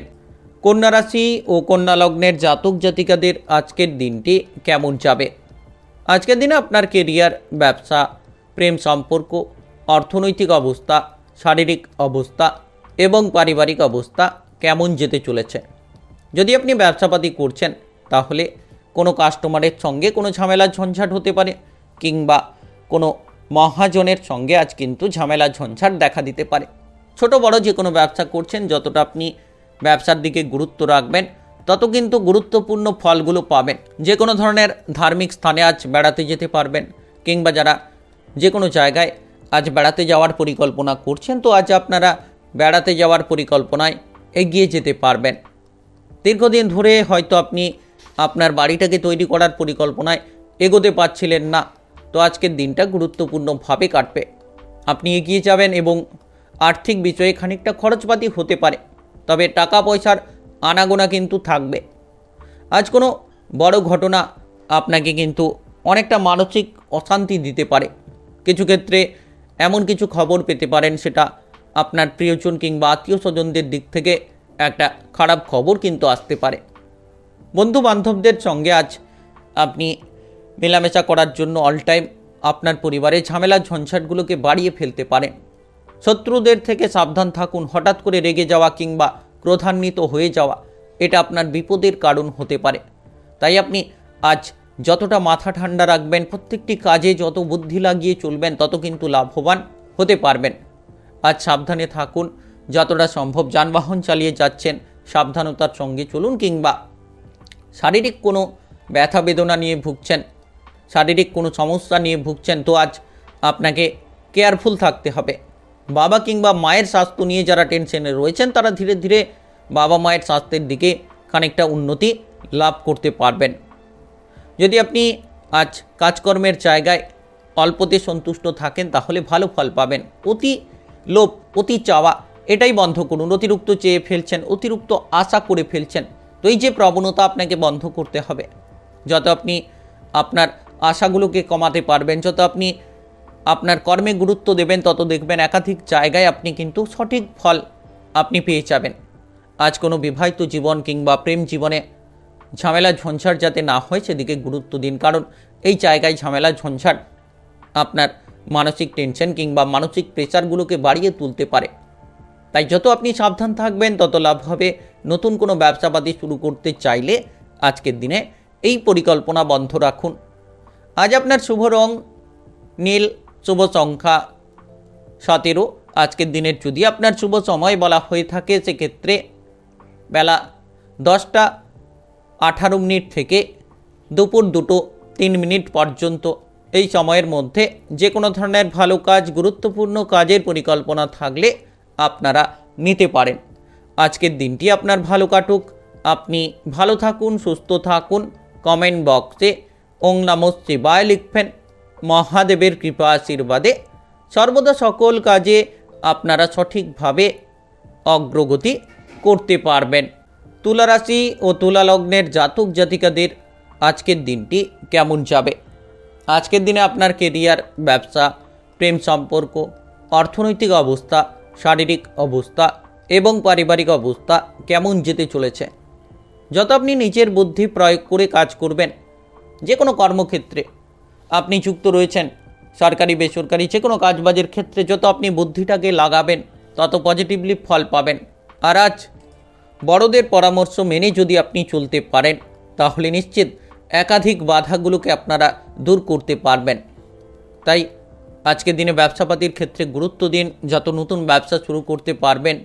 কন্যা রাশি ও কন্যা লগ্নের জাতক জাতিকাদের আজকের দিনটি কেমন যাবে? আজকের দিনে আপনার কেরিয়ার, ব্যবসা, প্রেম সম্পর্ক, অর্থনৈতিক অবস্থা, শারীরিক অবস্থা এবং পারিবারিক অবস্থা কেমন যেতে চলেছে? যদি আপনি ব্যবসাপাতি করছেন তাহলে কোনো কাস্টমারের সঙ্গে কোনো ঝামেলা ঝঞ্ঝাট হতে পারে, কিংবা কোনো মহাজনের সঙ্গে আজ কিন্তু ঝামেলা ঝঞ্ঝাট দেখা দিতে পারে। ছোট বড় যে কোনো ব্যবসা করছেন, যতটা আপনি ব্যবসার দিকে গুরুত্ব রাখবেন তত কিন্তু গুরুত্বপূর্ণ ফলগুলো পাবেন। যে কোনো ধরনের ধার্মিক স্থানে আজ বেড়াতে যেতে পারবেন, কিংবা যারা যে কোনো জায়গায় আজ বেড়াতে যাওয়ার পরিকল্পনা করছেন, তো আজ আপনারা বেড়াতে যাওয়ার পরিকল্পনায় এগিয়ে যেতে পারবেন। দীর্ঘদিন ধরে হয়তো আপনি আপনার বাড়িটাকে তৈরি করার পরিকল্পনায় এগোতে পারছিলেন না, তো আজকের দিনটা গুরুত্বপূর্ণভাবে কাটবে। আপনি এগিয়ে যাবেন এবং আর্থিক বিষয়ে খানিকটা খরচপাতি হতে পারে, তবে টাকা পয়সার আনাগোনা কিন্তু থাকবে। আজ কোনো বড় ঘটনা আপনাকে কিন্তু অনেকটা মানসিক অশান্তি দিতে পারে। কিছু ক্ষেত্রে এমন কিছু খবর পেতে পারেন, সেটা আপনার প্রিয়জন কিংবা আত্মীয় স্বজনদের দিক থেকে একটা খারাপ খবর কিন্তু আসতে পারে। বন্ধু বান্ধবদের সঙ্গে আজ আপনি মেলামেশা করার জন্য অল টাইম আপনার পরিবারের ঝামেলা ঝঞ্ঝাটগুলোকে বাড়িয়ে ফেলতে পারেন। শত্রুদের থেকে সাবধান থাকুন। হঠাৎ করে রেগে যাওয়া কিংবা ক্রোধান্বিত হয়ে যাওয়া, এটা আপনার বিপদের কারণ হতে পারে। তাই আপনি আজ যতটা মাথা ঠান্ডা রাখবেন, প্রত্যেকটি কাজে যত বুদ্ধি লাগিয়ে চলবেন, তত কিন্তু লাভবান হতে পারবেন। আজ সাবধানে থাকুন, যতটা সম্ভব যানবাহন চালিয়ে যাচ্ছেন সাবধানতার সঙ্গে চলুন, কিংবা শারীরিক কোনো ব্যথা বেদনা নিয়ে ভুগছেন, শারীরিক কোনো সমস্যা নিয়ে ভুগছেন, তো আজ আপনাকে কেয়ারফুল থাকতে হবে। বাবা কিংবা মায়ের স্বাস্থ্য নিয়ে যারা টেনশনে রয়েছেন, তারা ধীরে ধীরে বাবা মায়ের স্বাস্থ্যের দিকে খানিকটা উন্নতি লাভ করতে পারবেন। যদি আপনি আজ কাজকর্মের জায়গায় অল্পতে সন্তুষ্ট থাকেন, তাহলে ভালো ফল পাবেন। অতি লোভ, অতি চাওয়া, এটাই বন্ধ করুন। অতিরিক্ত চেয়ে ফেলছেন, অতিরিক্ত আশা করে ফেলছেন, তো এই যে প্রবণতা আপনাকে বন্ধ করতে হবে। যত আপনি আপনার আশাগুলোকে কমাতে পারবেন, যত আপনি আপনার কর্মে গুরুত্ব দেবেন, তত দেখবেন একাধিক জায়গায় আপনি কিন্তু সঠিক ফল আপনি পেয়ে যাবেন। আজ কোনো বিবাহিত জীবন কিংবা প্রেম জীবনে ঝামেলা ঝঞ্ঝাট যাতে না হয় সেদিকে গুরুত্ব দিন, কারণ এই জায়গায় ঝামেলা ঝঞ্ঝাট আপনার মানসিক টেনশন কিংবা মানসিক প্রেশারগুলোকে বাড়িয়ে তুলতে পারে। তাই যত আপনি সাবধান থাকবেন তত লাভ হবে। নতুন কোনো ব্যবসাপাতি শুরু করতে চাইলে আজকের দিনে এই পরিকল্পনা বন্ধ রাখুন। আজ আপনার শুভ রং নীল, শুভ সংখ্যা 17। আজকের দিনের যদি আপনার শুভ সময় বলা হয়ে থাকে, সেক্ষেত্রে বেলা 10:18 থেকে দুপুর 2:03 পর্যন্ত। এই সময়ের মধ্যে যে কোনো ধরনের ভালো কাজ, গুরুত্বপূর্ণ কাজের পরিকল্পনা থাকলে আপনারা নিতে পারেন। আজকের দিনটি আপনার ভালো কাটুক, আপনি ভালো থাকুন, সুস্থ থাকুন। কমেন্ট বক্সে ওং নমঃ শিবায় লিখবেন। মহাদেবের কৃপা আশীর্বাদে সর্বদা সকল কাজে আপনারা সঠিকভাবে অগ্রগতি করতে পারবেন। তুলা রাশি ও তুলা লগ্নের জাতক জাতিকাদের আজকের দিনটি কেমন যাবে? আজকের দিনে আপনার কেরিয়ার, ব্যবসা, প্রেম সম্পর্ক, অর্থনৈতিক অবস্থা, শারীরিক অবস্থা এবং পারিবারিক অবস্থা কেমন যেতে চলেছে? যত আপনি নিজের বুদ্ধি প্রয়োগ করে কাজ করবেন, যে কোনো কর্মক্ষেত্রে আপনি যুক্ত রয়েছেন, সরকারি বেসরকারি যে কোনো কাজবাজের ক্ষেত্রে যত আপনি বুদ্ধিটাকে লাগাবেন, তত পজিটিভলি ফল পাবেন। আর আজ বড়দের পরামর্শ মেনে যদি আপনি চলতে পারেন, তাহলে নিশ্চিত একাধিক বাধাগুলোকে আপনারা দূর করতে পারবেন। তাই আজকের দিনে ব্যবসাপাতির ক্ষেত্রে গুরুত্ব দিন। যত নতুন ব্যবসা শুরু করতে পারবেন,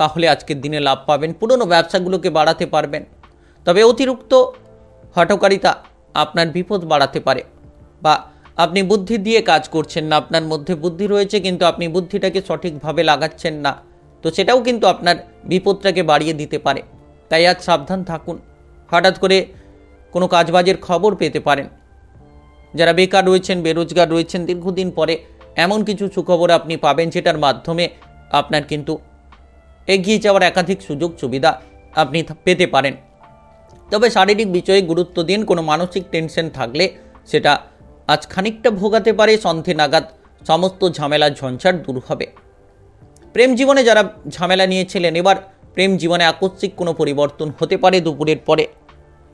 তাহলে আজকের দিনে লাভ পাবেন। পুরনো ব্যবসাগুলোকে বাড়াতে পারবেন। তবে অতিরিক্ত হঠকারিতা আপনার বিপদ বাড়াতে পারে, বা আপনি বুদ্ধি দিয়ে কাজ করছেন না, আপনার মধ্যে বুদ্ধি রয়েছে কিন্তু আপনি বুদ্ধিটাকে সঠিকভাবে লাগাচ্ছেন না, তো সেটাও কিন্তু আপনার বিপদটাকে বাড়িয়ে দিতে পারে। তাই আজ সাবধান থাকুন। হঠাৎ করে কোনো কাজবাজের খবর পেতে পারেন। যারা বেকার রয়েছেন, বেরোজগার রয়েছেন, দীর্ঘদিন পরে এমন কিছু সুখবর আপনি পাবেন, যেটার মাধ্যমে আপনার কিন্তু এগিয়ে যাওয়ার একাধিক সুযোগ সুবিধা আপনি পেতে পারেন। তবে শারীরিক বিষয়ে গুরুত্ব দিন। কোনো মানসিক টেনশন থাকলে সেটা আজ খানিকটা ভোগাতে পারে। সন্ধে নাগাদ সমস্ত ঝামেলা ঝঞ্ঝাট দূর হবে। প্রেম জীবনে যারা ঝামেলা নিয়েছিলেন, এবার প্রেম জীবনে আকস্মিক কোনো পরিবর্তন হতে পারে দুপুরের পরে।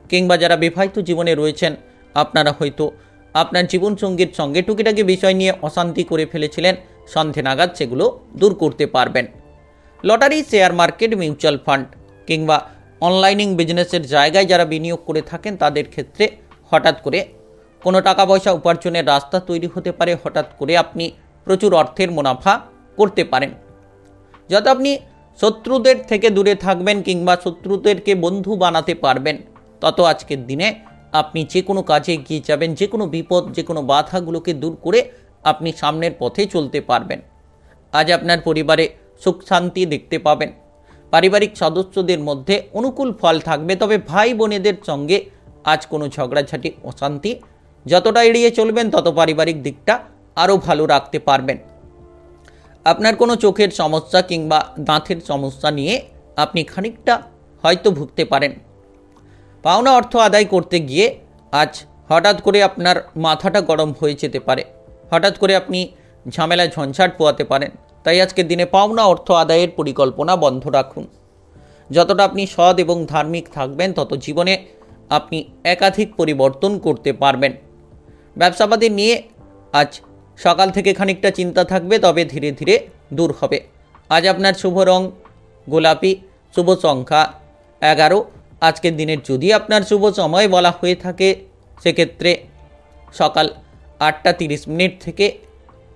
কিংবা যারা বিবাহিত জীবনে রয়েছেন, আপনারা হয়তো আপনার জীবনসঙ্গীর সঙ্গে টুকিটাকি বিষয় নিয়ে অশান্তি করে ফেলেছিলেন, সন্ধে নাগাদ সেগুলো দূর করতে পারবেন। Lottery, share market, mutual fund কিংবা অনলাইনিং বিজনেসের জায়গায় যারা বিনিয়োগ করে থাকেন তাদের ক্ষেত্রে হঠাৎ করে কোনো টাকা পয়সা উপার্জনের রাস্তা তৈরি হতে পারে। হঠাৎ করে আপনি প্রচুর অর্থের মুনাফা করতে পারেন। যত আপনি শত্রুদের থেকে দূরে থাকবেন কিংবা শত্রুদেরকে বন্ধু বানাতে পারবেন, তত আজকের দিনে আপনি যে কোনো কাজে এগিয়ে যাবেন। যে কোনো বিপদ, যে কোনো বাধাগুলোকে দূর করে আপনি সামনের পথে চলতে পারবেন। আজ আপনার পরিবারে সুখ শান্তি দেখতে পাবেন। পারিবারিক সদস্যদের মধ্যে অনুকূল ফল থাকবে। তবে ভাই বোনেদের সঙ্গে আজ কোনো ঝগড়াঝাটি, অশান্তি যতটা এড়িয়ে চলবেন তত পারিবারিক দিকটা আরও ভালো রাখতে পারবেন। আপনার কোনো চোখের সমস্যা কিংবা দাঁতের সমস্যা নিয়ে আপনি খানিকটা হয়তো ভুগতে পারেন। পাওনা অর্থ আদায় করতে গিয়ে আজ হঠাৎ করে আপনার মাথাটা গরম হয়ে যেতে পারে। হঠাৎ করে আপনি ঝামেলা ঝঞ্ঝাট পোয়াতে পারেন। তাই আজকের দিনে পাওনা অর্থ আদায়ের পরিকল্পনা বন্ধ রাখুন। যতটা আপনি সৎ এবং ধার্মিক থাকবেন তত জীবনে আপনি একাধিক পরিবর্তন করতে পারবেন। ব্যবসাপাতি নিয়ে আজ সকাল থেকে খানিকটা চিন্তা থাকবে, তবে ধীরে ধীরে দূর হবে। আজ আপনার শুভ রং গোলাপি, শুভ সংখ্যা 11। আজকের দিনের যদি আপনার শুভ সময় বলা হয়ে থাকে সেক্ষেত্রে সকাল 8:30 থেকে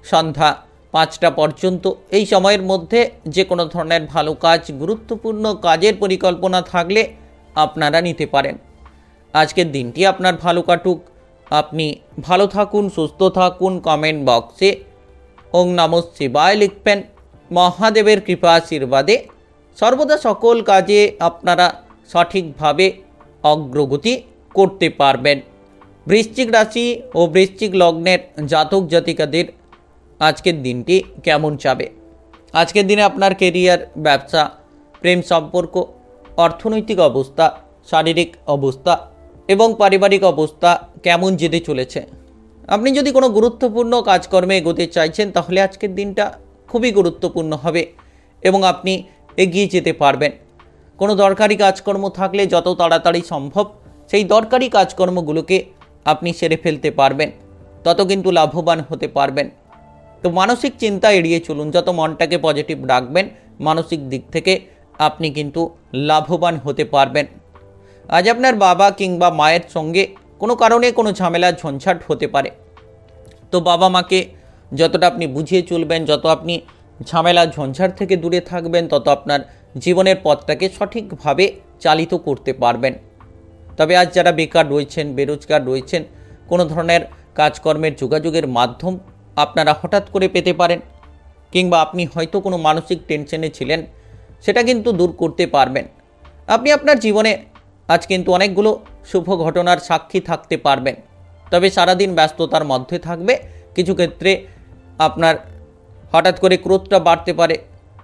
সন্ধ্যা 5টা পর্যন্ত। এই সময়ের মধ্যে যে কোনো ধরনের ভালো কাজ, গুরুত্বপূর্ণ কাজের পরিকল্পনা থাকলে আপনারা নিতে পারেন। আজকের দিনটি আপনার ভালো কাটুক। আপনি ভালো থাকুন, সুস্থ থাকুন। কমেন্ট বক্সে ওং নমঃ শিবায় লিখবেন। মহাদেবের কৃপা আশীর্বাদে সর্বদা সকল কাজে আপনারা সঠিকভাবে অগ্রগতি করতে পারবেন। বৃশ্চিক রাশি ও বৃশ্চিক লগ্নের জাতক জাতিকাদের আজকের দিনটি কেমন যাবে? আজকের দিনে আপনার কেরিয়ার, ব্যবসা, প্রেম সম্পর্ক, অর্থনৈতিক অবস্থা, শারীরিক অবস্থা এবং পারিবারিক অবস্থা কেমন যেতে চলেছে? আপনি যদি কোনো গুরুত্বপূর্ণ কাজকর্মে এগোতে চাইছেন তাহলে আজকের দিনটা খুবই গুরুত্বপূর্ণ হবে এবং আপনি এগিয়ে যেতে পারবেন। কোনো দরকারি কাজকর্ম থাকলে যত তাড়াতাড়ি সম্ভব সেই দরকারি কাজকর্মগুলোকে আপনি সেরে ফেলতে পারবেন, তত কিন্তু লাভবান হতে পারবেন। তো মানসিক চিন্তা এড়িয়ে চলুন। যত মনটাকে পজিটিভ রাখবেন, মানসিক দিক থেকে আপনি কিন্তু লাভবান হতে পারবেন। আজ আপনার বাবা কিংবা মায়ের সঙ্গে কোনো কারণে কোনো ঝামেলা ঝঞ্ঝাট হতে পারে। তো বাবা মাকে যতটা আপনি বুঝিয়ে চলবেন, যত আপনি ঝামেলা ঝঞ্ঝাট থেকে দূরে থাকবেন, তত আপনার জীবনের পথটাকে সঠিকভাবে চালিত করতে পারবেন। তবে আজ যারা বেকার রয়েছেন, বেরোজগার রয়েছেন, কোনো ধরনের কাজকর্মের যোগাযোগের মাধ্যম আপনারা হঠাৎ করে পেতে পারেন, কিংবা আপনি হয়তো কোনো মানসিক টেনশনে ছিলেন, সেটা কিন্তু দূর করতে পারবেন। আপনি আপনার জীবনে আজ কিন্তু অনেকগুলো শুভ ঘটনার সাক্ষী থাকতে পারবেন। তবে সারাদিন ব্যস্ততার মধ্যে থাকবে। কিছু ক্ষেত্রে আপনার হঠাৎ করে ক্রোধটা বাড়তে পারে।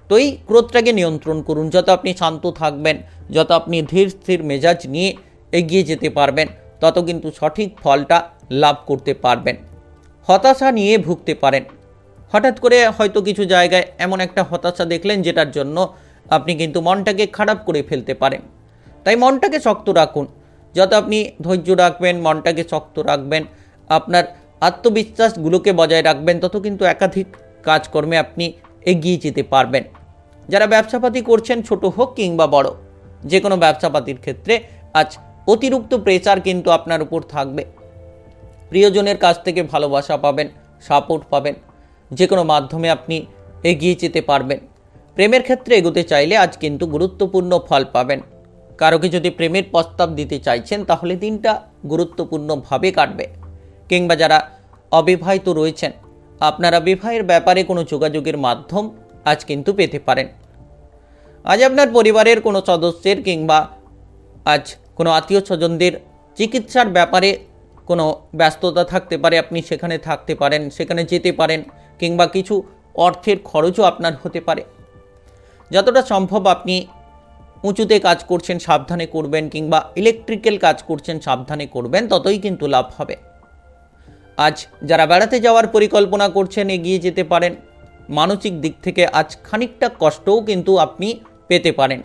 তো এই ক্রোধটাকে নিয়ন্ত্রণ করুন। যত আপনি শান্ত থাকবেন, যত আপনি ধীর স্থির মেজাজ নিয়ে এগিয়ে যেতে পারবেন, তত কিন্তু সঠিক ফলটা লাভ করতে পারবেন। হতাশা নিয়ে ভুগতে পারেন। হঠাৎ করে হয়তো কিছু জায়গায় এমন একটা হতাশা দেখলেন যেটার জন্য আপনি কিন্তু মনটাকে খারাপ করে ফেলতে পারেন। তাই মনটাকে শক্ত রাখুন। যত আপনি ধৈর্য রাখবেন, মনটাকে শক্ত রাখবেন, আপনার আত্মবিশ্বাসগুলোকে বজায় রাখবেন, তত কিন্তু একাধিক কাজকর্মে আপনি এগিয়ে যেতে পারবেন। যারা ব্যবসাপাতি করছেন, ছোট হোক কিংবা বড়, যে কোনো ব্যবসাপাতির ক্ষেত্রে আজ অতিরিক্ত প্রেসার কিন্তু আপনার উপর থাকবে। প্রিয়জনের কাছ থেকে ভালোবাসা পাবেন, সাপোর্ট পাবেন। যে কোনো মাধ্যমে আপনি এগিয়ে যেতে পারবেন। প্রেমের ক্ষেত্রে এগোতে চাইলে আজ কিন্তু গুরুত্বপূর্ণ ফল পাবেন। কারোকে যদি প্রেমের প্রস্তাব দিতে চাইছেন তাহলে দিনটা গুরুত্বপূর্ণভাবে কাটবে। কিংবা যারা অবিবাহিত রয়েছেন, আপনারা বিবাহের ব্যাপারে কোনো যোগাযোগের মাধ্যম আজ কিন্তু পেতে পারেন। আজ আপনার পরিবারের কোনো সদস্যের কিংবা আজ কোনো আত্মীয় স্বজনদের চিকিৎসার ব্যাপারে কোনো ব্যস্ততা থাকতে পারে। আপনি সেখানে থাকতে পারেন, সেখানে যেতে পারেন, কিংবা কিছু অর্থের খরচও আপনার হতে পারে। যতটা সম্ভব আপনি উঁচুতে কাজ করছেন সাবধানে করবেন, কিংবা ইলেকট্রিক্যাল কাজ করছেন সাবধানে করবেন, ততই কিন্তু লাভ হবে। আজ যারা বেড়াতে যাওয়ার পরিকল্পনা করছেন এগিয়ে যেতে পারেন। মানসিক দিক থেকে আজ খানিকটা কষ্টও কিন্তু আপনি পেতে পারেন।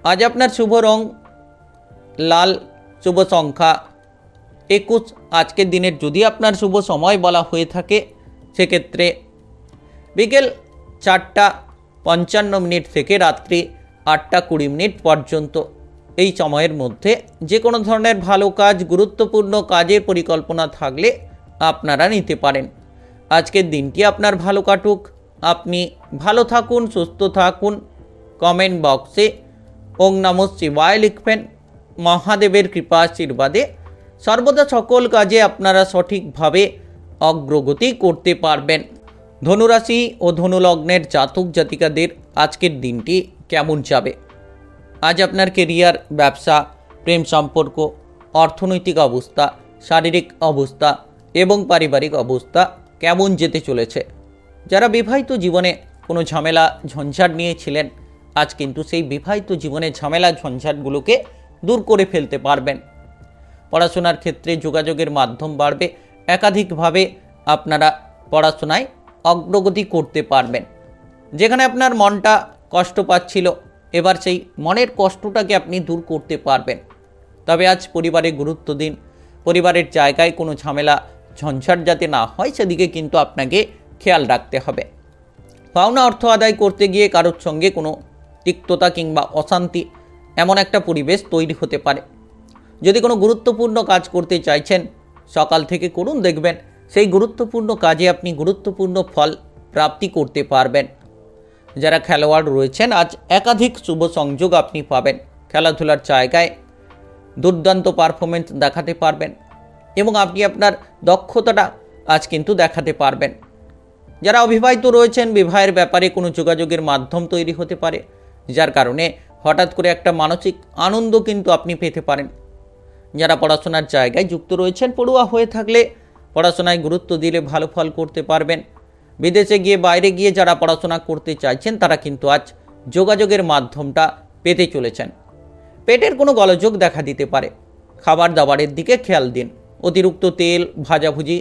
আজ আপনার শুভ রং লাল, শুভ সংখ্যা 21। আজকের দিনের যদি আপনার শুভ সময় বলা হয়ে থাকে সেক্ষেত্রে বিকেল 4:55 থেকে রাত্রি 8:20 পর্যন্ত। এই সময়ের মধ্যে যে কোনো ধরনের ভালো কাজ, গুরুত্বপূর্ণ কাজের পরিকল্পনা থাকলে আপনারা নিতে পারেন। আজকের দিনটি আপনার ভালো কাটুক, আপনি ভালো থাকুন, সুস্থ থাকুন। কমেন্ট বক্সে ওং নমঃ শিবায় লিখবেন। মহাদেবের কৃপা আশীর্বাদে সর্বদা সকল কাজে আপনারা সঠিকভাবে অগ্রগতি করতে পারবেন। ধনুরাশি ও ধনুলগ্নের জাতক জাতিকাদের আজকের দিনটি কেমন যাবে? আজ আপনার কেরিয়ার, ব্যবসা, প্রেম সম্পর্ক, অর্থনৈতিক অবস্থা, শারীরিক অবস্থা এবং পারিবারিক অবস্থা কেমন যেতে চলেছে? যারা বিবাহিত জীবনে কোনো ঝামেলা ঝঞ্ঝাট নিয়েছিলেন, আজ কিন্তু সেই বিবাহিত জীবনের ঝামেলা ঝঞ্ঝাটগুলোকে দূর করে ফেলতে পারবেন। পড়াশোনার ক্ষেত্রে যোগাযোগের মাধ্যম বাড়বে, একাধিকভাবে আপনারা পড়াশোনায় অগ্রগতি করতে পারবেন। যেখানে আপনার মনটা কষ্ট পাচ্ছিল, এবার সেই মনের কষ্টটাকে আপনি দূর করতে পারবেন। তবে আজ পরিবারে গুরুত্ব দিন, পরিবারের জায়গায় কোনো ঝামেলা ঝঞ্ঝাট যাতে না হয় সেদিকে কিন্তু আপনাকে খেয়াল রাখতে হবে। পাওনা অর্থ আদায় করতে গিয়ে কারোর সঙ্গে কোনো তিক্ততা কিংবা অশান্তি এমন একটা পরিবেশ তৈরি হতে পারে। যদি কোনো গুরুত্বপূর্ণ কাজ করতে চাইছেন, সকাল থেকে করুন, দেখবেন সেই গুরুত্বপূর্ণ কাজে আপনি গুরুত্বপূর্ণ ফল প্রাপ্তি করতে পারবেন। যারা খেলোয়াড় রয়েছেন, আজ একাধিক শুভ সংযোগ আপনি পাবেন। খেলাধুলার জায়গায় দুর্দান্ত পারফরমেন্স দেখাতে পারবেন এবং আপনি আপনার দক্ষতাটা আজ কিন্তু দেখাতে পারবেন। যারা অবিবাহিত রয়েছেন, বিবাহের ব্যাপারে কোনো যোগাযোগের মাধ্যম তৈরি হতে পারে, যার কারণে হঠাৎ করে একটা মানসিক আনন্দ কিন্তু আপনি পেতে পারেন। যারা পড়াশোনার জায়গায় যুক্ত রয়েছেন, পড়ুয়া হয়ে থাকলে পড়াশোনায় গুরুত্ব দিলে ভালো ফল করতে পারবেন। বিদেশে গিয়ে, বাইরে গিয়ে যারা পড়াশোনা করতে চাইছেন, তারা কিন্তু আজ যোগাযোগের মাধ্যমটা পেতে চলেছেন। পেটের কোনো গোলযোগ দেখা দিতে পারে। খাবার দাবারের দিকে খেয়াল দিন। অতিরিক্ত তেল, ভাজাভুজি,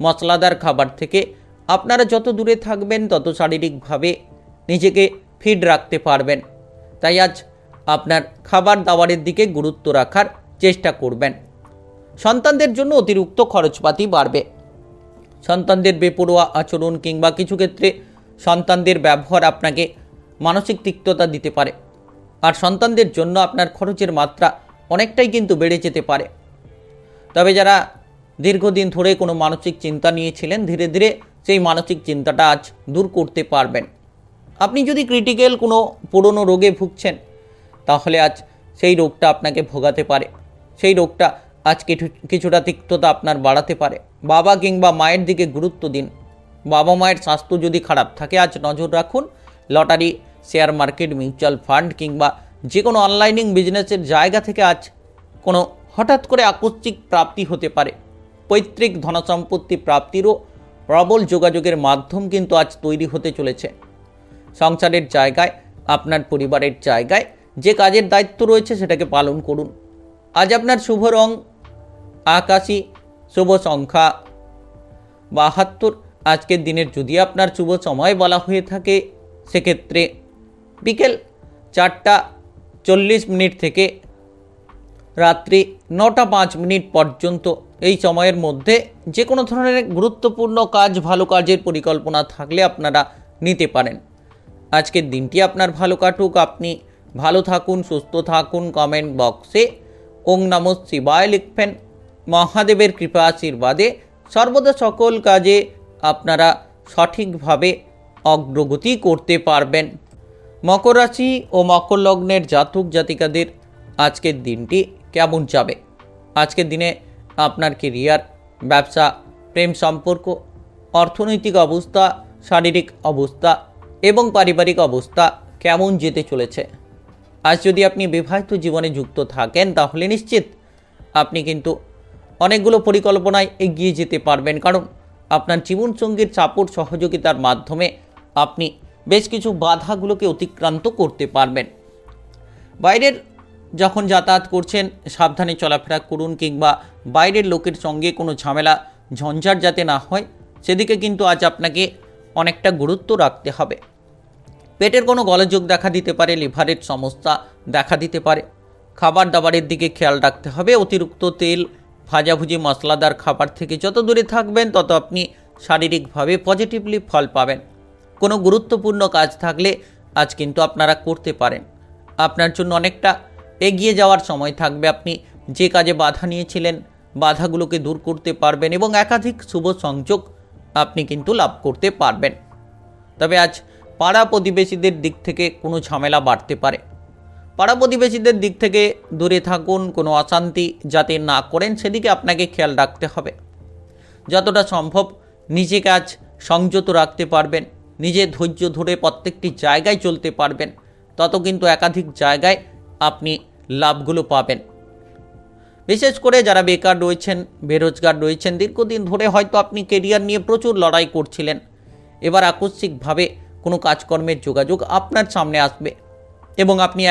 মশলাদার খাবার থেকে আপনারা যত দূরে থাকবেন, তত শারীরিকভাবে নিজেকে ফিট রাখতে পারবেন। তাই আজ আপনার খাবার দাবারের দিকে গুরুত্ব রাখার চেষ্টা করবেন। সন্তানদের জন্য অতিরিক্ত খরচপাতি বাড়বে। সন্তানদের বেপরোয়া আচরণ কিংবা কিছু ক্ষেত্রে সন্তানদের ব্যবহার আপনাকে মানসিক তিক্ততা দিতে পারে। আর সন্তানদের জন্য আপনার খরচের মাত্রা অনেকটাই কিন্তু বেড়ে যেতে পারে। তবে যারা দীর্ঘদিন ধরে কোনো মানসিক চিন্তা নিয়েছিলেন, ধীরে ধীরে সেই মানসিক চিন্তাটা আজ দূর করতে পারবেন। আপনি যদি ক্রিটিক্যাল কোনো পুরনো রোগে ভুগছেন, তাহলে আজ সেই রোগটা আপনাকে ভোগাতে পারে। সেই রোগটা আজ কিছুটা তিক্ততা আপনার বাড়াতে পারে। বাবা কিংবা মায়ের দিকে গুরুত্ব দিন। বাবা মায়ের স্বাস্থ্য যদি খারাপ থাকে, আজ নজর রাখুন। Lottery, share market, mutual fund কিংবা যে কোনো অনলাইনিং বিজনেসের জায়গা থেকে আজ কোনো হঠাৎ করে আকস্মিক প্রাপ্তি হতে পারে। পৈতৃক ধনসম্পত্তি প্রাপ্তিরও প্রবল যোগাযোগের মাধ্যম কিন্তু আজ তৈরি হতে চলেছে। সংসারের জায়গায়, আপনার পরিবারের জায়গায় যে কাজের দায়িত্ব রয়েছে সেটাকে পালন করুন। আজ আপনার শুভ রং আকাশী, শুভ সংখ্যা 72। আজকের দিনের যদি আপনার শুভ সময় বলা হয়ে থাকে, সেক্ষেত্রে বিকেল 4:40 থেকে রাত্রি 9:05 পর্যন্ত এই সময়ের মধ্যে যে কোনো ধরনের গুরুত্বপূর্ণ কাজ, ভালো কাজের পরিকল্পনা থাকলে আপনারা নিতে পারেন। আজকের দিনটি আপনার ভালো কাটুক, আপনি ভালো থাকুন, সুস্থ থাকুন। কমেন্ট বক্সে ওং নমঃ শিবায় লিখবেন। মহাদেবের কৃপা আশীর্বাদে সর্বদা সকল কাজে আপনারা সঠিকভাবে অগ্রগতি করতে পারবেন। মকর রাশি ও মকর লগ্নের জাতক জাতিকাদের আজকের দিনটি কেমন যাবে? আজকের দিনে আপনার কেরিয়ার, ব্যবসা, প্রেম সম্পর্ক, অর্থনৈতিক অবস্থা, শারীরিক অবস্থা এবং পারিবারিক অবস্থা কেমন যেতে চলেছে? আজ যদি আপনি বিবাহিত জীবনে যুক্ত থাকেন, তাহলে নিশ্চিত আপনি কিন্তু অনেকগুলো পরিকল্পনায় এগিয়ে যেতে পারবেন। কারণ আপনার জীবনসঙ্গীর সাপোর্ট, সহযোগিতার মাধ্যমে আপনি বেশ কিছু বাধাগুলোকে অতিক্রান্ত করতে পারবেন। বাইরের যখন যাতায়াত করছেন, সাবধানে চলাফেরা করুন, কিংবা বাইরের লোকের সঙ্গে কোনো ঝামেলা ঝঞ্ঝাট যাতে না হয় সেদিকে কিন্তু আজ আপনাকে অনেকটা গুরুত্ব রাখতে হবে। পেটের কোনো গোলযোগ দেখা দিতে পারে, লিভারের সমস্যা দেখা দিতে পারে। খাবার দাবারের দিকে খেয়াল রাখতে হবে। অতিরিক্ত তেল, ভাজাভুজি, মশলাদার খাবার থেকে যত দূরে থাকবেন, তত আপনি শারীরিকভাবে পজিটিভলি ফল পাবেন। কোনো গুরুত্বপূর্ণ কাজ থাকলে আজ কিন্তু আপনারা করতে পারেন। আপনার জন্য অনেকটা এগিয়ে যাওয়ার সময় থাকবে। আপনি যে কাজে বাধা নিয়েছিলেন বাধাগুলোকে দূর করতে পারবেন এবং একাধিক শুভ সংযোগ আপনি কিন্তু লাভ করতে পারবেন। তবে আজ পাড়া প্রতিবেশীদের দিক থেকে কোনো ঝামেলা বাড়তে পারে। পাড়া প্রতিবেশীদের দিক থেকে দূরে থাকুন, কোনো অশান্তি যাতে না করেন সেদিকে আপনাকে খেয়াল রাখতে হবে। যতটা সম্ভব নিজেকে আজ সংযত রাখতে পারবেন, নিজে ধৈর্য ধরে প্রত্যেকটি জায়গায় চলতে পারবেন, তত কিন্তু একাধিক জায়গায় আপনি লাভগুলো পাবেন। বিশেষ করে যারা বেকার রয়েছেন, বেরোজগার রয়েছেন, দীর্ঘদিন ধরে হয়তো আপনি কেরিয়ার নিয়ে প্রচুর লড়াই করছিলেন, এবার আকস্মিকভাবে কোনো কাজকর্মের যোগাযোগ আপনার সামনে আসবে এবং আপনি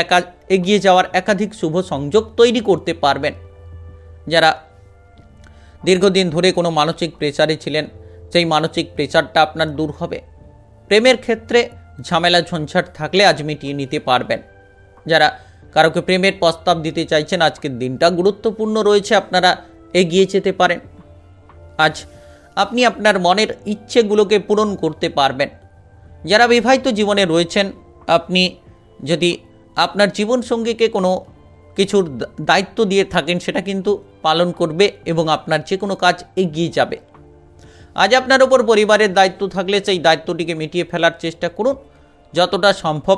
এগিয়ে যাওয়ার একাধিক শুভ সংযোগ তৈরি করতে পারবেন। যারা দীর্ঘদিন ধরে কোনো মানসিক প্রেসারে ছিলেন, সেই মানসিক প্রেসারটা আপনার দূর হবে। প্রেমের ক্ষেত্রে ঝামেলা ঝঞ্ঝাট থাকলে আজ মিটিয়ে নিতে পারবেন। যারা কারোকে প্রেমের প্রস্তাব দিতে চাইছেন, আজকের দিনটা গুরুত্বপূর্ণ রয়েছে, আপনারা এগিয়ে যেতে পারেন। আজ আপনি আপনার মনের ইচ্ছেগুলোকে পূরণ করতে পারবেন। যারা বিবাহিত জীবনে রয়েছেন, আপনি যদি আপনার জীবনসঙ্গীকে কোনো কিছুর দায়িত্ব দিয়ে থাকেন, সেটা কিন্তু পালন করবে এবং আপনার যে কোনো কাজ এগিয়ে যাবে। আজ আপনার ওপর পরিবারের দায়িত্ব থাকলে সেই দায়িত্বটিকে মিটিয়ে ফেলার চেষ্টা করুন। যতটা সম্ভব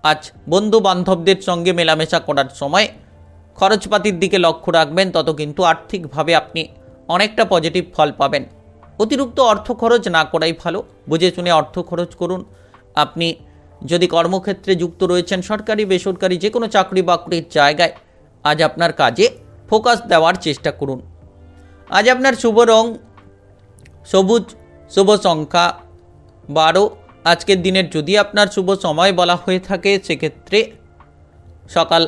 আজ বন্ধু বান্ধবদের সঙ্গে মেলামেশা করার সময় খরচপাতির দিকে লক্ষ্য রাখবেন, তত কিন্তু আর্থিকভাবে আপনি অনেকটা পজিটিভ ফল পাবেন। অতিরিক্ত অর্থ খরচ না করাই ভালো, বুঝে শুনে অর্থ খরচ করুন। আপনি যদি কর্মক্ষেত্রে যুক্ত রয়েছেন, সরকারি বেসরকারি যে কোনো চাকরি বাকরির জায়গায় আজ আপনার কাজে ফোকাস দেওয়ার চেষ্টা করুন। আজ আপনার শুভ রং সবুজ, শুভ সংখ্যা 12। আজকের দিনের যদি আপনার শুভ সময় বলা হয়ে থাকে, সেক্ষেত্রে সকাল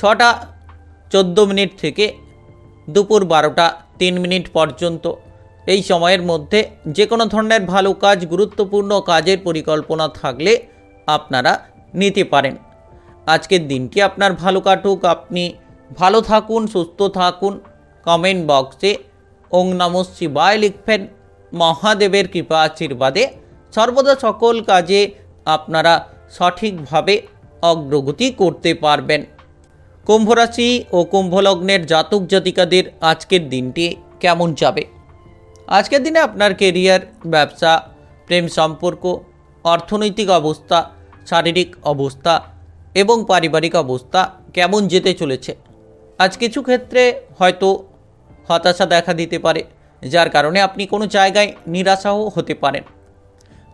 6টা 14 মিনিট থেকে দুপুর 12টা 3 মিনিট পর্যন্ত। এই সময়ের মধ্যে যে কোনো ধরনের ভালো কাজ, গুরুত্বপূর্ণ কাজের পরিকল্পনা থাকলে আপনারা নিতে পারেন। আজকের দিনটি আপনার ভালো কাটুক, আপনি ভালো থাকুন, সুস্থ থাকুন। কমেন্ট বক্সে ওং নমঃ শিবায় লিখবেন। মহাদেবের কৃপা আশীর্বাদে সর্বদা সকল কাজে আপনারা সঠিকভাবে অগ্রগতি করতে পারবেন। কুম্ভ রাশি ও কুম্ভ লগ্নের জাতক জাতিকাদের আজকের দিনটি কেমন যাবে? আজকের দিনে আপনার কেরিয়ার, ব্যবসা, প্রেম সম্পর্ক, অর্থনৈতিক অবস্থা, শারীরিক অবস্থা এবং পারিবারিক অবস্থা কেমন যেতে চলেছে? আজ কিছু ক্ষেত্রে হয়তো হতাশা দেখা দিতে পারে, যার কারণে আপনি কোনো জায়গায় নিরাশাও হতে পারেন।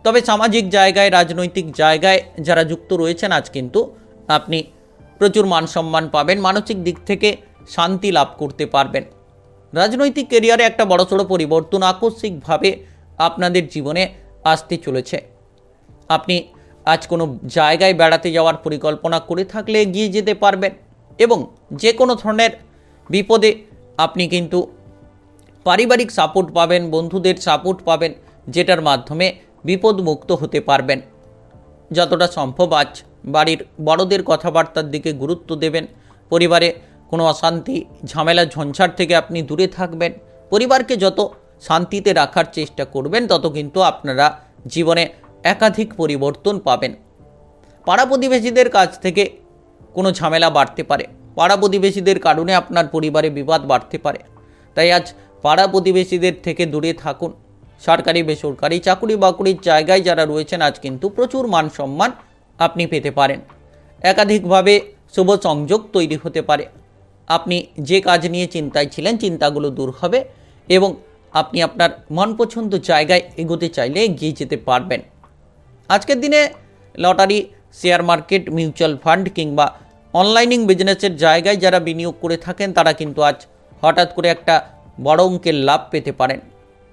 তবে সামাজিক জায়গায়, রাজনৈতিক জায়গায় যারা যুক্ত রয়েছেন, আজ কিন্তু আপনি প্রচুর মান সম্মান পাবেন, মানসিক দিক থেকে শান্তি লাভ করতে পারবেন। রাজনৈতিক কেরিয়ারে একটা বড়সড় পরিবর্তন আকস্মিকভাবে আপনাদের জীবনে আসতে চলেছে। আপনি আজ কোনো জায়গায় বেড়াতে যাওয়ার পরিকল্পনা করে থাকলে এগিয়ে যেতে পারবেন এবং যে কোনো ধরনের বিপদে আপনি কিন্তু পারিবারিক সাপোর্ট পাবেন, বন্ধুদের সাপোর্ট পাবেন, যেটার মাধ্যমে বিপদমুক্ত হতে পারবেন। যতটা সম্ভব আজ বাড়ির বড়দের কথাবার্তার দিকে গুরুত্ব দেবেন। পরিবারে কোনো অশান্তি, ঝামেলা, ঝঞ্ঝাট থেকে আপনি দূরে থাকবেন। পরিবারকে যত শান্তিতে রাখার চেষ্টা করবেন, তত কিন্তু আপনারা জীবনে একাধিক পরিবর্তন পাবেন। পাড়া প্রতিবেশীদের কাছ থেকে কোনো ঝামেলা বাড়তে পারে, পাড়া প্রতিবেশীদের কারণে আপনার পরিবারে বিবাদ বাড়তে পারে। তাই আজ পাড়া প্রতিবেশীদের থেকে দূরে থাকুন। সরকারি বেসরকারি চাকরি বাকরির জায়গায় যারা রয়েছেন, আজ কিন্তু প্রচুর মান সম্মান আপনি পেতে পারেন। একাধিকভাবে শুভ সংযোগ তৈরি হতে পারে। আপনি যে কাজ নিয়ে চিন্তায় ছিলেন, চিন্তাগুলো দূর হবে এবং আপনি আপনার মনপছন্দ জায়গায় এগোতে চাইলে এগিয়ে যেতে পারবেন। আজকের দিনে lottery, share market, mutual fund কিংবা অনলাইনিং বিজনেসের জায়গায় যারা বিনিয়োগ করে থাকেন, তারা কিন্তু আজ হঠাৎ করে একটা বড় অঙ্কের লাভ পেতে পারেন।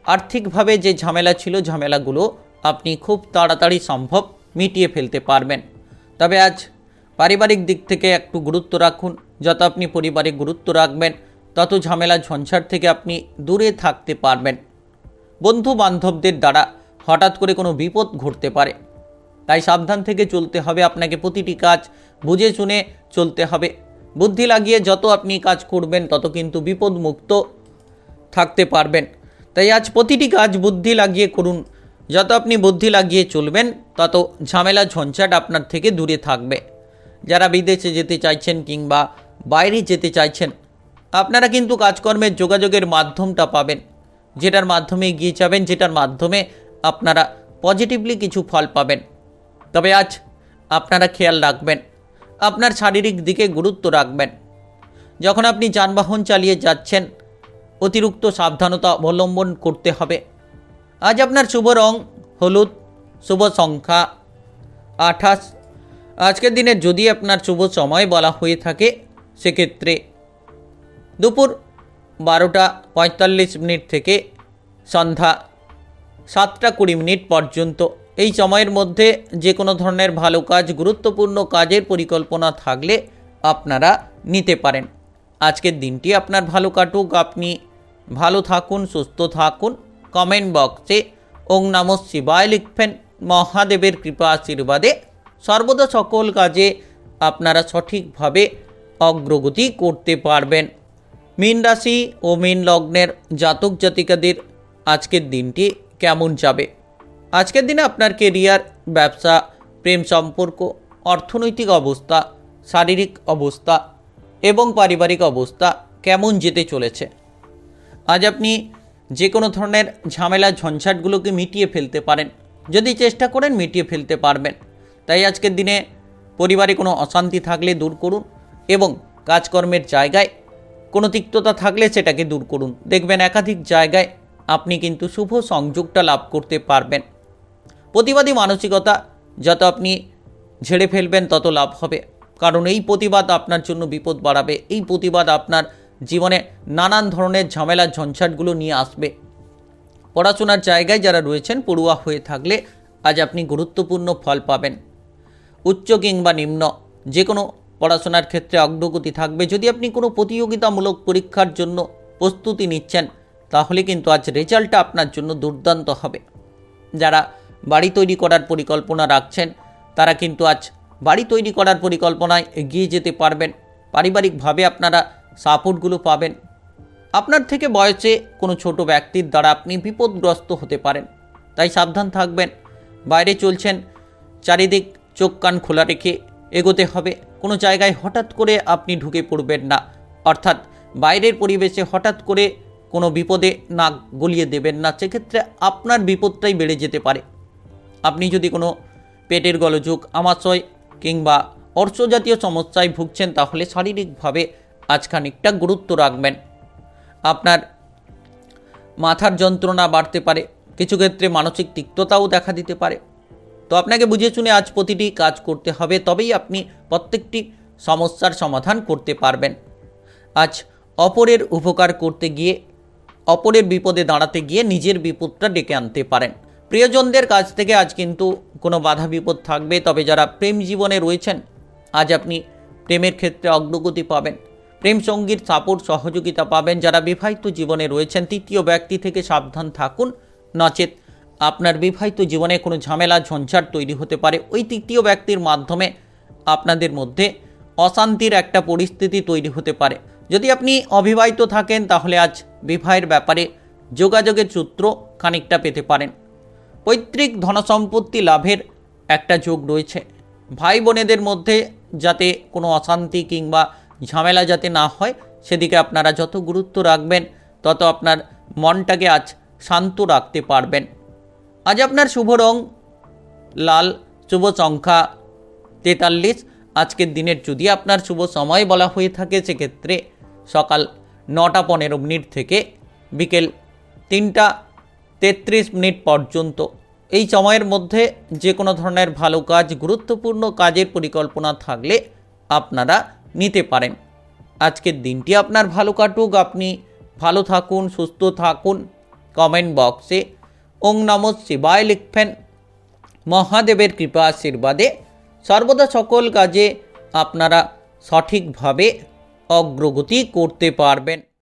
আর্থিকভাবে যে ঝামেলা ছিল, ঝামেলাগুলো আপনি খুব তাড়াতাড়ি সম্ভব মিটিয়ে ফেলতে পারবেন। তবে আজ পারিবারিক দিক থেকে একটু গুরুত্ব রাখুন। যত আপনি পরিবারে গুরুত্ব রাখবেন, তত ঝামেলা ঝঞ্ঝাট থেকে আপনি দূরে থাকতে পারবেন। বন্ধু বান্ধবদের দ্বারা হঠাৎ করে কোনো বিপদ ঘটতে পারে, তাই সাবধান থেকে চলতে হবে। আপনাকে প্রতিটি কাজ বুঝে শুনে চলতে হবে। বুদ্ধি লাগিয়ে যত আপনি কাজ করবেন, তত কিন্তু বিপদমুক্ত থাকতে পারবেন। তাই আজ প্রতিটি কাজ বুদ্ধি লাগিয়ে করুন। যত আপনি বুদ্ধি লাগিয়ে চলবেন, তত ঝামেলা ঝঞ্ঝাট আপনার থেকে দূরে থাকবে। যারা বিদেশে যেতে চাইছেন কিংবা বাইরে যেতে চাইছেন, আপনারা কিন্তু কাজকর্মের যোগাযোগের মাধ্যমটা পাবেন, যেটার মাধ্যমে এগিয়ে যাবেন, যেটার মাধ্যমে আপনারা পজিটিভলি কিছু ফল পাবেন। তবে আজ আপনারা খেয়াল রাখবেন, আপনার শারীরিক দিকে গুরুত্ব রাখবেন। যখন আপনি যানবাহন চালিয়ে যাচ্ছেন, অতিরিক্ত সাবধানতা অবলম্বন করতে হবে। আজ আপনার শুভ রং হলুদ, শুভ সংখ্যা 28। আজকের দিনে যদি আপনার শুভ সময় বলা হয়ে থাকে, সেক্ষেত্রে দুপুর 12:45 থেকে সন্ধ্যা 7:20 পর্যন্ত। এই সময়ের মধ্যে যে কোনো ধরনের ভালো কাজ, গুরুত্বপূর্ণ কাজের পরিকল্পনা থাকলে আপনারা নিতে পারেন। আজকের দিনটি আপনার ভালো কাটুক, আপনি ভালো থাকুন, সুস্থ থাকুন। কমেন্ট বক্সে ওং নমঃ শিবায় লিখবেন। মহাদেবের কৃপা আশীর্বাদে সর্বদা সকল কাজে আপনারা সঠিকভাবে অগ্রগতি করতে পারবেন। মীন রাশি ও মীন লগ্নের জাতক জাতিকাদের আজকের দিনটি কেমন যাবে? আজকের দিনে আপনার কেরিয়ার, ব্যবসা, প্রেম সম্পর্ক, অর্থনৈতিক অবস্থা, শারীরিক অবস্থা এবং পারিবারিক অবস্থা কেমন যেতে চলেছে? আজ আপনি যে কোনো ধরনের ঝামেলা ঝঞ্ঝাটগুলোকে মিটিয়ে ফেলতে পারেন, যদি চেষ্টা করেন মিটিয়ে ফেলতে পারবেন। তাই আজকের দিনে পরিবারে কোনো অশান্তি থাকলে দূর করুন এবং কাজকর্মের জায়গায় কোনো তিক্ততা থাকলে সেটাকে দূর করুন। দেখবেন একাধিক জায়গায় আপনি কিন্তু শুভ সংযোগটা লাভ করতে পারবেন। প্রতিবাদী মানসিকতা যত আপনি ঝেড়ে ফেলবেন তত লাভ হবে, কারণ এই প্রতিবাদ আপনার জন্য বিপদ বাড়াবে। এই প্রতিবাদ আপনার জীবনে নানান ধরনের ঝামেলা ঝঞ্ঝাটগুলো নিয়ে আসবে। পড়াশোনার জায়গায় যারা রয়েছেন, পড়ুয়া হয়ে থাকলে আজ আপনি গুরুত্বপূর্ণ ফল পাবেন। উচ্চ কিংবা নিম্ন যে কোনো পড়াশোনার ক্ষেত্রে অগ্রগতি থাকবে। যদি আপনি কোনো প্রতিযোগিতামূলক পরীক্ষার জন্য প্রস্তুতি নিচ্ছেন, তাহলে কিন্তু আজ রেজাল্টটা আপনার জন্য দুর্দান্ত হবে। যারা বাড়ি তৈরি করার পরিকল্পনা রাখছেন, তারা কিন্তু আজ বাড়ি তৈরি করার পরিকল্পনায় এগিয়ে যেতে পারবেন। পারিবারিকভাবে আপনারা সাপোর্টগুলো পাবেন। আপনার থেকে বয়সে কোনো ছোট ব্যক্তির দ্বারা আপনি বিপদগ্রস্ত হতে পারেন, তাই সাবধান থাকবেন। বাইরে চলছেন, চারিদিক চোখ কান খোলা রেখে এগোতে হবে। কোনো জায়গায় হঠাৎ করে আপনি ঢুকে পড়বেন না, অর্থাৎ বাইরের পরিবেশে হঠাৎ করে কোনো বিপদে নাক গলিয়ে দেবেন না, সেক্ষেত্রে আপনার বিপদটাই বেড়ে যেতে পারে। আপনি যদি কোনো পেটের গোলযোগ, আমাশয় কিংবা অর্শজাতীয় সমস্যায় ভুগছেন, তাহলে শারীরিকভাবে আজ খানিকটা গুরুত্ব রাখবেন। আপনার মাথার যন্ত্রণা বাড়তে পারে, কিছু ক্ষেত্রে মানসিক তিক্ততাও দেখা দিতে পারে। তো আপনাকে বুঝে শুনে আজ প্রতিটি কাজ করতে হবে, তবেই আপনি প্রত্যেকটি সমস্যার সমাধান করতে পারবেন। আজ অপরের উপকার করতে গিয়ে, অপরের বিপদে দাঁড়াতে গিয়ে নিজের বিপদটা ডেকে আনতে পারেন। প্রিয়জনদের কাছ থেকে আজ কিন্তু কোনো বাধা বিপদ থাকবে। তবে যারা প্রেম জীবনে রয়েছেন, আজ আপনি প্রেমের ক্ষেত্রে অগ্রগতি পাবেন। প্রেম সঙ্গীর সাপোর্ট সহযোগিতা পাবেন। যারা বিবাহিত জীবনে রয়েছেন, তৃতীয় ব্যক্তি থেকে সাবধান থাকুন, নচেত আপনার বিবাহিত জীবনে কোনো ঝামেলা ঝঞ্ঝাট তৈরি হতে পারে। ওই তৃতীয় ব্যক্তির মাধ্যমে আপনাদের মধ্যে অশান্তির একটা পরিস্থিতি তৈরি হতে পারে। যদি আপনি অবিবাহিত থাকেন, তাহলে আজ বিবাহের ব্যাপারে যোগাযোগের সূত্র খানিকটা পেতে পারেন। পৈতৃক ধনসম্পত্তি লাভের একটা যোগ রয়েছে। ভাই বোনেদের মধ্যে যাতে কোনো অশান্তি কিংবা ঝামেলা যাতে না হয়, সেদিকে আপনারা যত গুরুত্ব রাখবেন, তত আপনার মনটাকে আজ শান্ত রাখতে পারবেন। আজ আপনার শুভ রং লাল, শুভ সংখ্যা 43। আজকের দিনের যদি আপনার শুভ সময় বলা হয়ে থাকে, সেক্ষেত্রে সকাল 9:15 থেকে বিকেল 3:33 পর্যন্ত। এই সময়ের মধ্যে যে কোনো ধরনের ভালো কাজ, গুরুত্বপূর্ণ কাজের পরিকল্পনা থাকলে আপনারা নিতে পারেন। আজকের দিনটি আপনার ভালো কাটুক, আপনি ভালো থাকুন, সুস্থ থাকুন। কমেন্ট বক্সে ওং নমঃ শিবায় লিখবেন। মহাদেবের কৃপা আশীর্বাদে সর্বদা সকল কাজে আপনারা সঠিকভাবে অগ্রগতি করতে পারবেন।